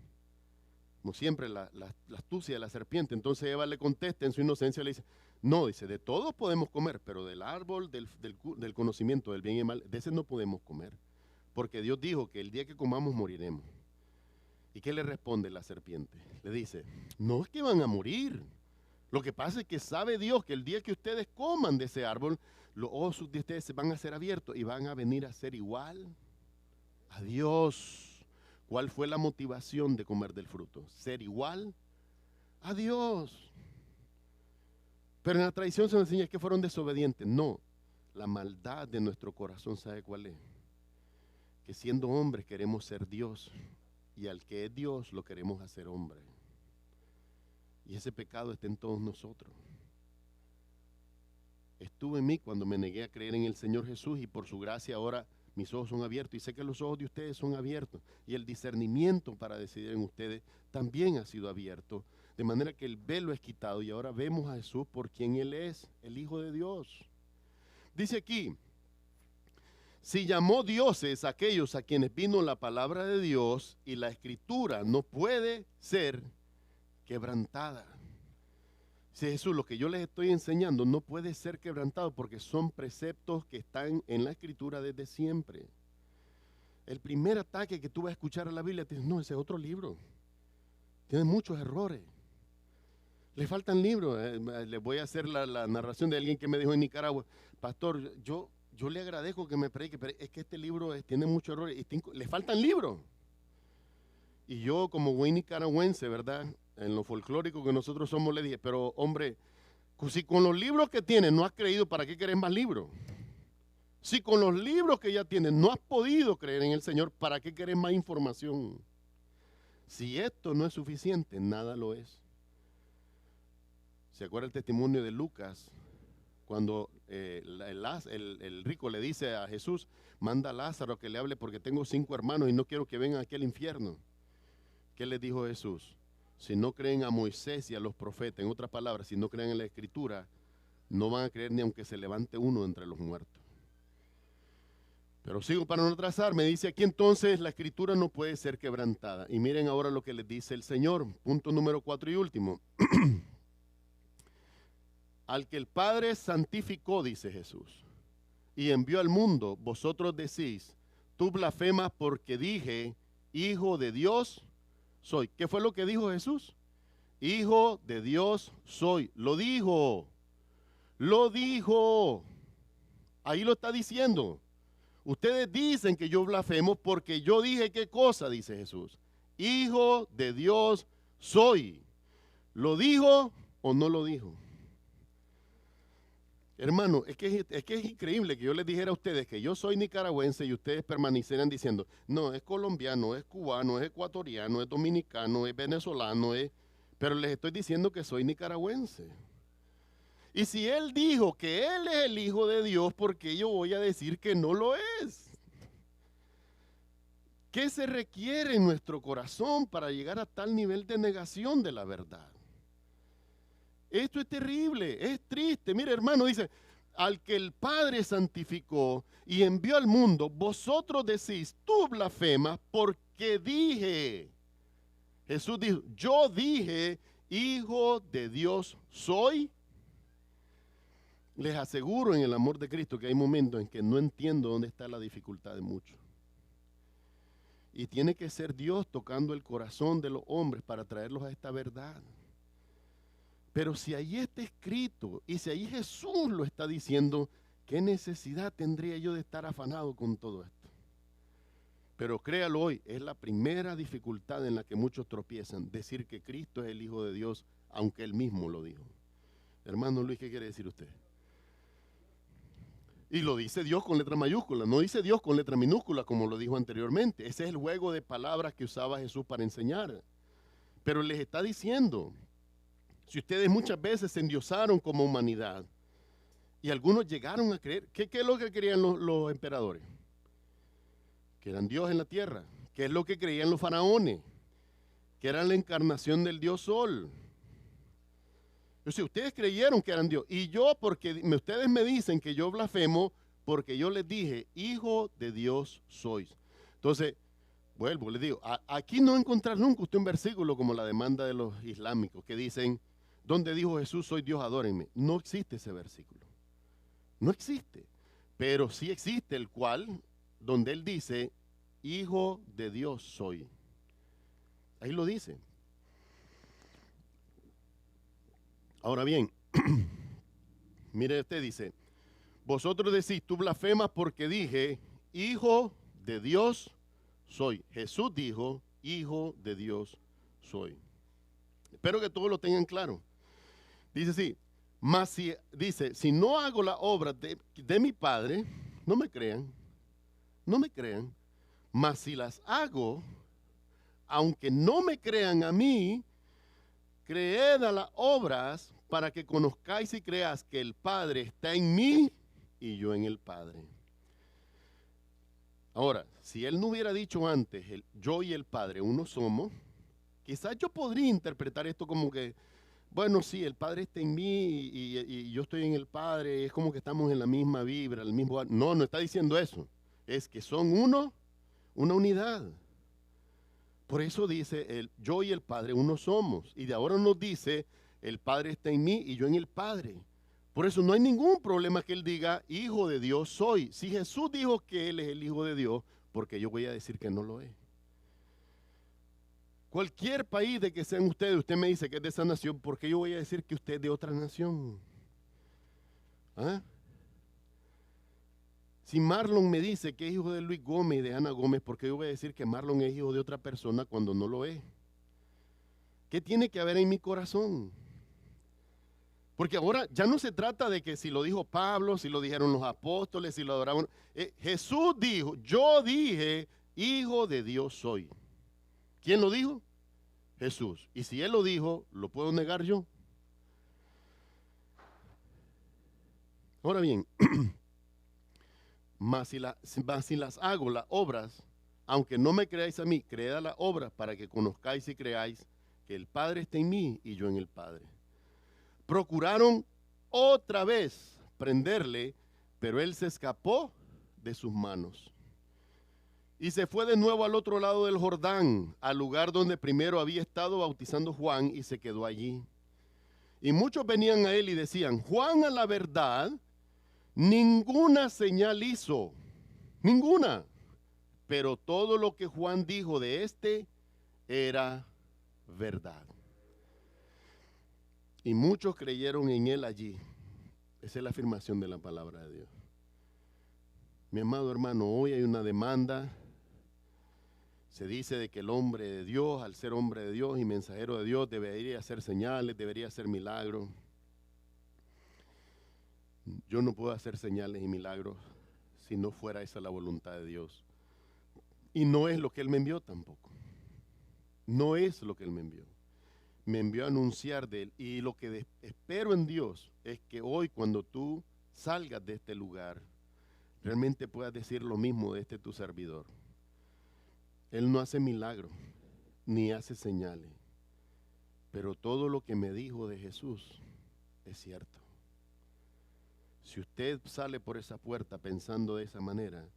Como siempre la astucia de la serpiente. Entonces Eva le contesta en su inocencia, le dice, no, dice, de todos podemos comer, pero del árbol del conocimiento del bien y mal, de ese no podemos comer. Porque Dios dijo que el día que comamos moriremos. ¿Y qué le responde la serpiente? Le dice, no es que van a morir. Lo que pasa es que sabe Dios que el día que ustedes coman de ese árbol, los ojos de ustedes se van a ser abiertos y van a venir a ser igual a Dios. ¿Cuál fue la motivación de comer del fruto? Ser igual a Dios. Pero en la tradición se nos enseña que fueron desobedientes. No, la maldad de nuestro corazón, ¿sabe cuál es? Que siendo hombres queremos ser Dios y al que es Dios lo queremos hacer hombre. Y ese pecado está en todos nosotros. Estuvo en mí cuando me negué a creer en el Señor Jesús y por su gracia ahora mis ojos son abiertos y sé que los ojos de ustedes son abiertos y el discernimiento para decidir en ustedes también ha sido abierto, de manera que el velo es quitado y ahora vemos a Jesús por quien Él es, el Hijo de Dios. Dice aquí, si llamó dioses a aquellos a quienes vino la palabra de Dios y la Escritura no puede ser quebrantada. Dice Jesús, lo que yo les estoy enseñando no puede ser quebrantado porque son preceptos que están en la Escritura desde siempre. El primer ataque que tú vas a escuchar a la Biblia, te dices, no, ese es otro libro. Tiene muchos errores. Le faltan libros. Les voy a hacer la narración de alguien que me dijo en Nicaragua, pastor, yo le agradezco que me predique, pero es que este libro tiene muchos errores. Le faltan libros. Y yo como buen nicaragüense, ¿verdad? En lo folclórico que nosotros somos, le dije, pero hombre, si con los libros que tienes no has creído, ¿para qué querés más libros? Si con los libros que ya tienes no has podido creer en el Señor, ¿para qué querés más información? Si esto no es suficiente, nada lo es. ¿Se acuerda el testimonio de Lucas? Cuando el rico le dice a Jesús, manda a Lázaro que le hable porque tengo 5 hermanos y no quiero que vengan aquí al infierno. ¿Qué le dijo Jesús? Si no creen a Moisés y a los profetas, en otras palabras, si no creen en la Escritura, no van a creer ni aunque se levante uno entre los muertos. Pero sigo para no atrasarme, dice aquí entonces la Escritura no puede ser quebrantada. Y miren ahora lo que les dice el Señor, punto número 4 y último. Al que el Padre santificó, dice Jesús, y envió al mundo, vosotros decís, tú blasfemas porque dije, Hijo de Dios soy. ¿Qué fue lo que dijo Jesús? Hijo de Dios soy. Lo dijo. Lo dijo. Ahí lo está diciendo. Ustedes dicen que yo blasfemo porque yo dije qué cosa, dice Jesús. Hijo de Dios soy. ¿Lo dijo o no lo dijo? Hermano, es que es increíble que yo les dijera a ustedes que yo soy nicaragüense y ustedes permanecieran diciendo, no, es colombiano, es cubano, es ecuatoriano, es dominicano, es venezolano, pero les estoy diciendo que soy nicaragüense. Y si Él dijo que Él es el Hijo de Dios, ¿por qué yo voy a decir que no lo es? ¿Qué se requiere en nuestro corazón para llegar a tal nivel de negación de la verdad? Esto es terrible, es triste. Mire, hermano, dice, al que el Padre santificó y envió al mundo, vosotros decís, tú blasfemas porque dije. Jesús dijo, yo dije, Hijo de Dios soy. Les aseguro en el amor de Cristo que hay momentos en que no entiendo dónde está la dificultad de muchos. Y tiene que ser Dios tocando el corazón de los hombres para traerlos a esta verdad. Pero si ahí está escrito y si ahí Jesús lo está diciendo, ¿qué necesidad tendría yo de estar afanado con todo esto? Pero créalo hoy, es la primera dificultad en la que muchos tropiezan, decir que Cristo es el Hijo de Dios, aunque Él mismo lo dijo. Hermano Luis, ¿qué quiere decir usted? Y lo dice Dios con letra mayúscula, no dice Dios con letra minúscula como lo dijo anteriormente. Ese es el juego de palabras que usaba Jesús para enseñar. Pero les está diciendo, si ustedes muchas veces se endiosaron como humanidad y algunos llegaron a creer, ¿qué es lo que creían los emperadores? Que eran Dios en la tierra. ¿Qué es lo que creían los faraones? Que eran la encarnación del Dios Sol. O sea, ustedes creyeron que eran Dios. Y yo, porque ustedes me dicen que yo blasfemo, porque yo les dije, hijo de Dios sois. Entonces, vuelvo, les digo, aquí no encontrar nunca usted un versículo como la demanda de los islámicos, que dicen, donde dijo Jesús, soy Dios, adórenme. No existe ese versículo. No existe. Pero sí existe el cual, donde él dice, hijo de Dios soy. Ahí lo dice. Ahora bien, mire usted dice, vosotros decís, tú blasfemas porque dije, hijo de Dios soy. Jesús dijo, hijo de Dios soy. Espero que todos lo tengan claro. Dice así, mas si, dice, si no hago la obra de mi Padre, no me crean, mas si las hago, aunque no me crean a mí, creed a las obras para que conozcáis y creáis que el Padre está en mí y yo en el Padre. Ahora, si él no hubiera dicho antes, yo y el Padre uno somos, quizás yo podría interpretar esto como que, bueno, sí, el Padre está en mí y yo estoy en el Padre, es como que estamos en la misma vibra, el mismo. No está diciendo eso. Es que son uno, una unidad. Por eso dice, yo y el Padre uno somos. Y de ahora nos dice, el Padre está en mí y yo en el Padre. Por eso no hay ningún problema que él diga, hijo de Dios soy. Si Jesús dijo que él es el Hijo de Dios, porque yo voy a decir que no lo es. Cualquier país de que sean ustedes, usted me dice que es de esa nación, ¿por qué yo voy a decir que usted es de otra nación? ¿Ah? Si Marlon me dice que es hijo de Luis Gómez y de Ana Gómez, ¿por qué yo voy a decir que Marlon es hijo de otra persona cuando no lo es? ¿Qué tiene que haber en mi corazón? Porque ahora ya no se trata de que si lo dijo Pablo, si lo dijeron los apóstoles, si lo adoraban. Jesús dijo, yo dije, hijo de Dios soy. ¿Quién lo dijo? Jesús. Y si él lo dijo, ¿lo puedo negar yo? Ahora bien, mas si las hago, las obras, aunque no me creáis a mí, creed a las obras para que conozcáis y creáis que el Padre está en mí y yo en el Padre. Procuraron otra vez prenderle, pero él se escapó de sus manos. Y se fue de nuevo al otro lado del Jordán, al lugar donde primero había estado bautizando Juan, y se quedó allí. Y muchos venían a él y decían, Juan a la verdad, ninguna señal hizo, ninguna. Pero todo lo que Juan dijo de éste era verdad. Y muchos creyeron en él allí. Esa es la afirmación de la palabra de Dios. Mi amado hermano, hoy hay una demanda. Se dice de que el hombre de Dios, al ser hombre de Dios y mensajero de Dios, debería hacer señales, debería hacer milagros. Yo no puedo hacer señales y milagros si no fuera esa la voluntad de Dios. Y no es lo que Él me envió tampoco. No es lo que Él me envió. Me envió a anunciar de Él. Y lo que espero en Dios es que hoy, cuando tú salgas de este lugar, realmente puedas decir lo mismo de este tu servidor. Él no hace milagros, ni hace señales. Pero todo lo que me dijo de Jesús es cierto. Si usted sale por esa puerta pensando de esa manera,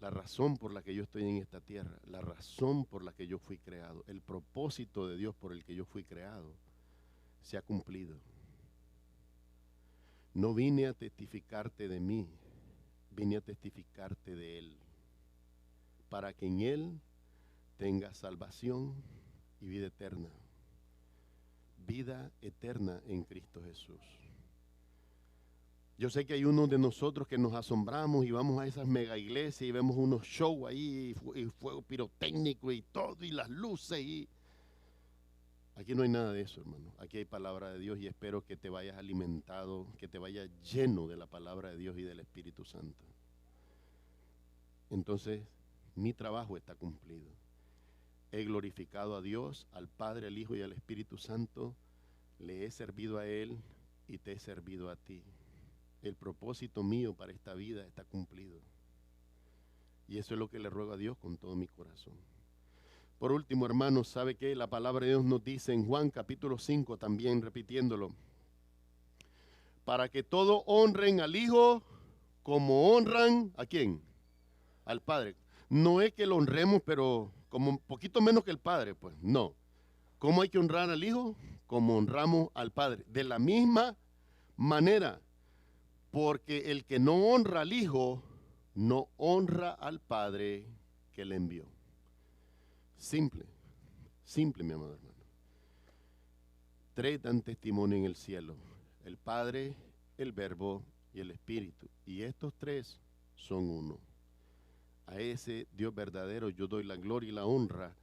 la razón por la que yo estoy en esta tierra, la razón por la que yo fui creado, el propósito de Dios por el que yo fui creado, se ha cumplido. No vine a testificarte de mí, vine a testificarte de Él, para que en Él tengas salvación y vida eterna. Vida eterna en Cristo Jesús. Yo sé que hay unos de nosotros que nos asombramos y vamos a esas mega iglesias y vemos unos shows ahí, y fuego pirotécnico y todo, y las luces. Y aquí no hay nada de eso, hermano. Aquí hay palabra de Dios y espero que te vayas alimentado, que te vayas lleno de la palabra de Dios y del Espíritu Santo. Entonces, mi trabajo está cumplido. He glorificado a Dios, al Padre, al Hijo y al Espíritu Santo. Le he servido a Él y te he servido a ti. El propósito mío para esta vida está cumplido. Y eso es lo que le ruego a Dios con todo mi corazón. Por último, hermanos, ¿sabe qué? La palabra de Dios nos dice en Juan capítulo 5, también repitiéndolo, para que todos honren al Hijo como honran, ¿a quién? Al Padre. No es que lo honremos, pero como un poquito menos que el Padre, pues no. ¿Cómo hay que honrar al Hijo? Como honramos al Padre. De la misma manera, porque el que no honra al Hijo, no honra al Padre que le envió. Simple, simple, mi amado hermano. Tres dan testimonio en el cielo: el Padre, el Verbo y el Espíritu. Y estos tres son uno. A ese Dios verdadero yo doy la gloria y la honra,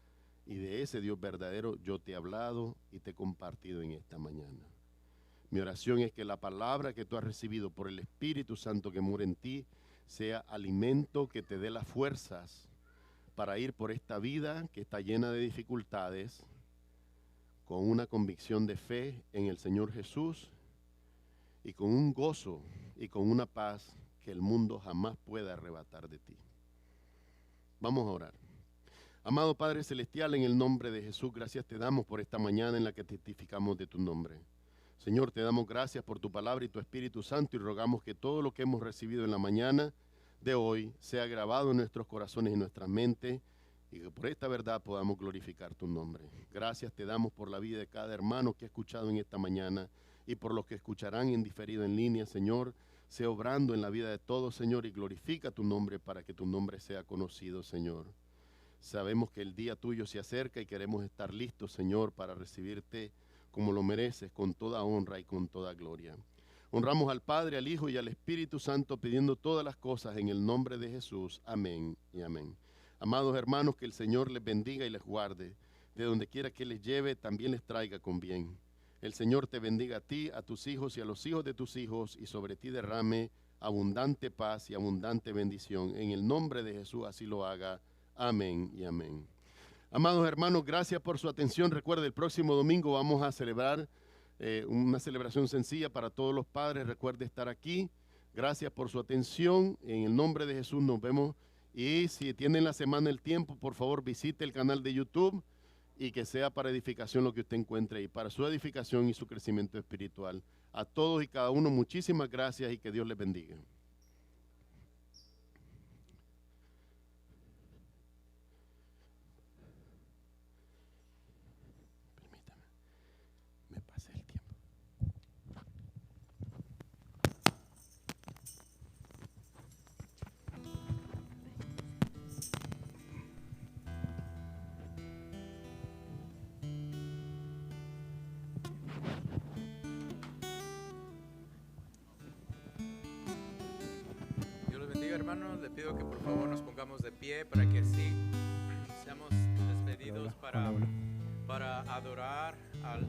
y de ese Dios verdadero yo te he hablado y te he compartido en esta mañana. Mi oración es que la palabra que tú has recibido por el Espíritu Santo que mora en ti sea alimento que te dé las fuerzas para ir por esta vida que está llena de dificultades, con una convicción de fe en el Señor Jesús y con un gozo y con una paz que el mundo jamás pueda arrebatar de ti. Vamos a orar. Amado Padre Celestial, en el nombre de Jesús, gracias te damos por esta mañana en la que testificamos de tu nombre. Señor, te damos gracias por tu palabra y tu Espíritu Santo y rogamos que todo lo que hemos recibido en la mañana de hoy sea grabado en nuestros corazones y nuestras mentes y que por esta verdad podamos glorificar tu nombre. Gracias te damos por la vida de cada hermano que ha escuchado en esta mañana y por los que escucharán en diferido en línea, Señor. Sea obrando en la vida de todos, Señor, y glorifica tu nombre para que tu nombre sea conocido, Señor. Sabemos que el día tuyo se acerca y queremos estar listos, Señor, para recibirte como lo mereces, con toda honra y con toda gloria. Honramos al Padre, al Hijo y al Espíritu Santo, pidiendo todas las cosas en el nombre de Jesús. Amén y amén. Amados hermanos, que el Señor les bendiga y les guarde. De donde quiera que les lleve, también les traiga con bien. El Señor te bendiga a ti, a tus hijos y a los hijos de tus hijos, y sobre ti derrame abundante paz y abundante bendición. En el nombre de Jesús así lo haga. Amén y amén. Amados hermanos, gracias por su atención. Recuerde, el próximo domingo vamos a celebrar una celebración sencilla para todos los padres. Recuerde estar aquí. Gracias por su atención. En el nombre de Jesús nos vemos. Y si tienen la semana el tiempo, por favor visite el canal de YouTube y que sea para edificación lo que usted encuentre ahí, para su edificación y su crecimiento espiritual. A todos y cada uno, muchísimas gracias y que Dios les bendiga. Permítame, me pasé el tiempo. Dios les bendiga, hermanos. Le pido que por favor nos pongamos de pie para que así seamos despedidos para adorar al